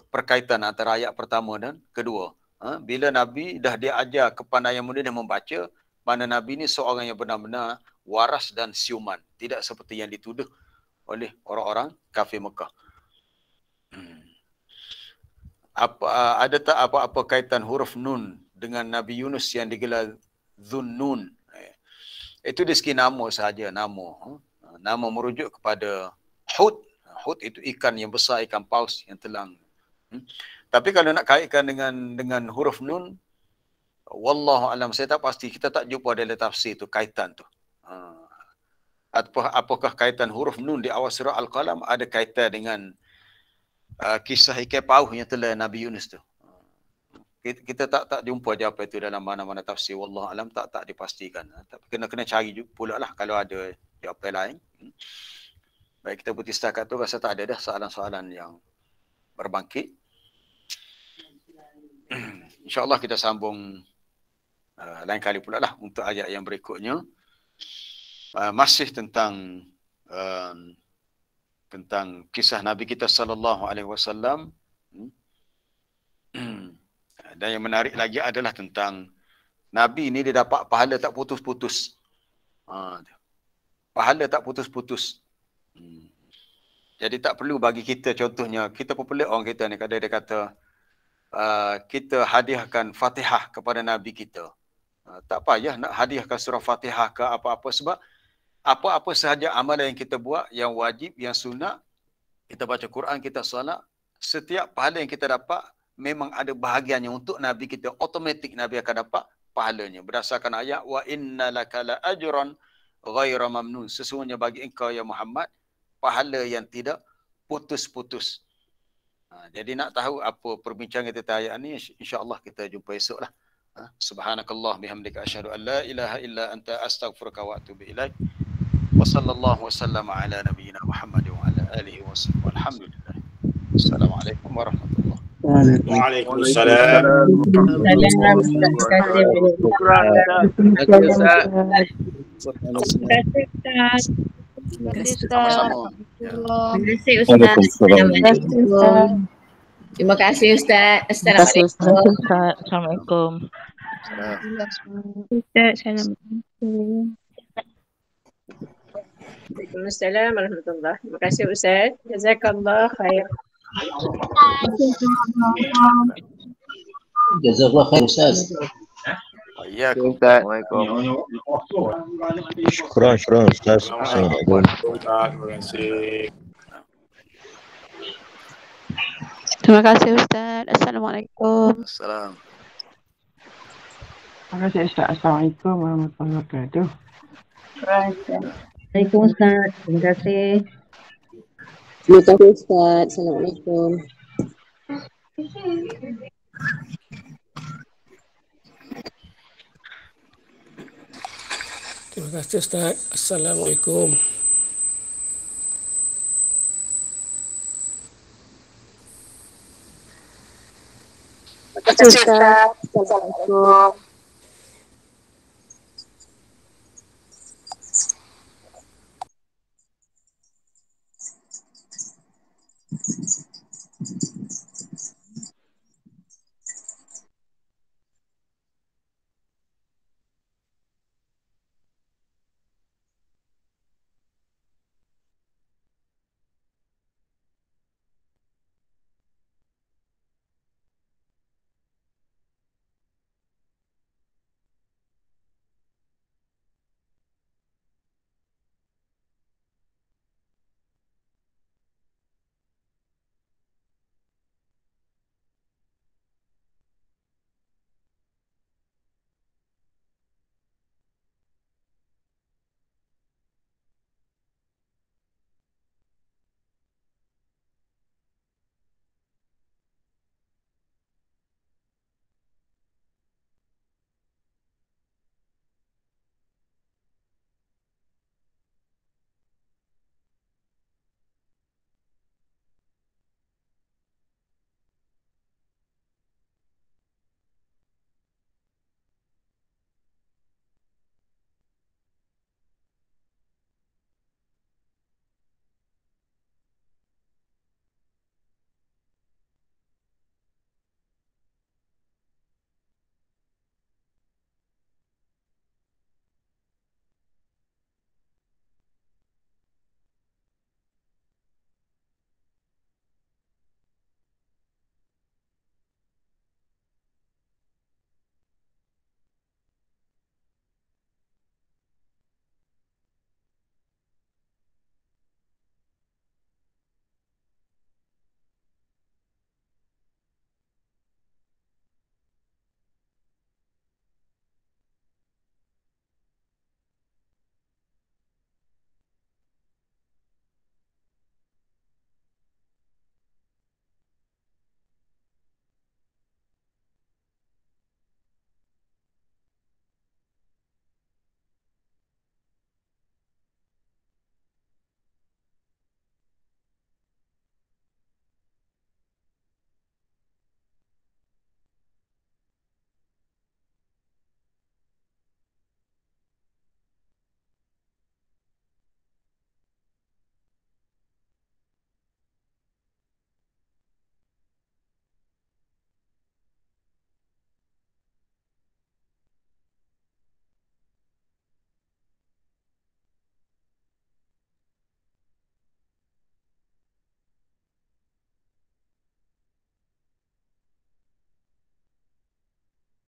[SPEAKER 1] perkaitan antara ayat pertama dan kedua. Bila Nabi dah dia ajar kepandaian muda dan membaca, mana Nabi ni seorang yang benar-benar waras dan siuman. Tidak seperti yang dituduh oleh orang-orang kafir Mekah. Ada tak apa-apa kaitan huruf nun dengan Nabi Yunus yang digelar Dhunnun. Itu dari segi nama sahaja, nama. Nama merujuk kepada Hud. Hud itu ikan yang besar, ikan paus yang telang. Tapi kalau nak kaitkan dengan huruf nun, wallahu alam, saya tak pasti, kita tak jumpa dalam tafsir tu kaitan tu. Apakah kaitan huruf nun di awal surah Al-Qalam ada kaitan dengan kisah ikan paus yang telah Nabi Yunus tu. Kita tak jumpa jawapan itu dalam mana-mana tafsir, wallahu alam, tak dipastikan. Tapi kena cari pula lah kalau ada jawapan lain. Baik, kita putih setakat tu rasa tak ada dah soalan-soalan yang berbangkit. InsyaAllah kita sambung lain kali pula lah untuk ayat yang berikutnya. Masih tentang kisah Nabi kita sallallahu alaihi wasallam. Dan yang menarik lagi adalah tentang Nabi ni dia dapat pahala tak putus-putus. Pahala tak putus-putus. Jadi tak perlu bagi kita, contohnya kita popular orang kita ni, kadang dia kata kita hadiahkan Fatihah kepada Nabi kita. Tak payah nak hadiahkan surah Fatihah ke apa-apa, sebab apa-apa sahaja amalan yang kita buat, yang wajib, yang sunat, kita baca Quran, kita solat, setiap pahala yang kita dapat memang ada bahagiannya untuk Nabi kita. Automatik Nabi akan dapat pahalanya berdasarkan ayat wa innalaka la ajran ghaira mamnun. Sesungguhnya bagi engkau ya Muhammad pahala yang tidak putus-putus. Jadi nak tahu apa perbincangan kita ayat ni, insya-Allah kita jumpa esok lah. Subhanakallah bihamdika asyhadu an la ilaha illa anta astaghfiruka wa atubu ilaik. Wa sallallahu wasallam ala nabiyyina Muhammad wa ala alihi wasallam. Alhamdulillah. Assalamualaikum warahmatullahi wabarakatuh.
[SPEAKER 7] Waalaikumsalam.
[SPEAKER 8] Terima kasih Ustaz. Terima kasih Ustaz. Assalamualaikum. Assalamualaikum. Waalaikumsalam warahmatullahi. Terima kasih Ustaz. Jazakallah khair.
[SPEAKER 9] Jazakallah khair Ustaz.
[SPEAKER 1] Waalaikumsalam.
[SPEAKER 9] Syukran Ustaz. Assalamualaikum.
[SPEAKER 10] Terima kasih Ustaz. Assalamualaikum.
[SPEAKER 1] Assalam.
[SPEAKER 11] Terima kasih Ustaz. Assalamualaikum warahmatullahi wabarakatuh.
[SPEAKER 8] Waalaikumsalam Ustaz. Terima kasih. Terima kasih Ustaz. Assalamualaikum.
[SPEAKER 7] Terima kasih Ustaz. Assalamualaikum.
[SPEAKER 8] Terima kasih Ustaz. Assalamualaikum.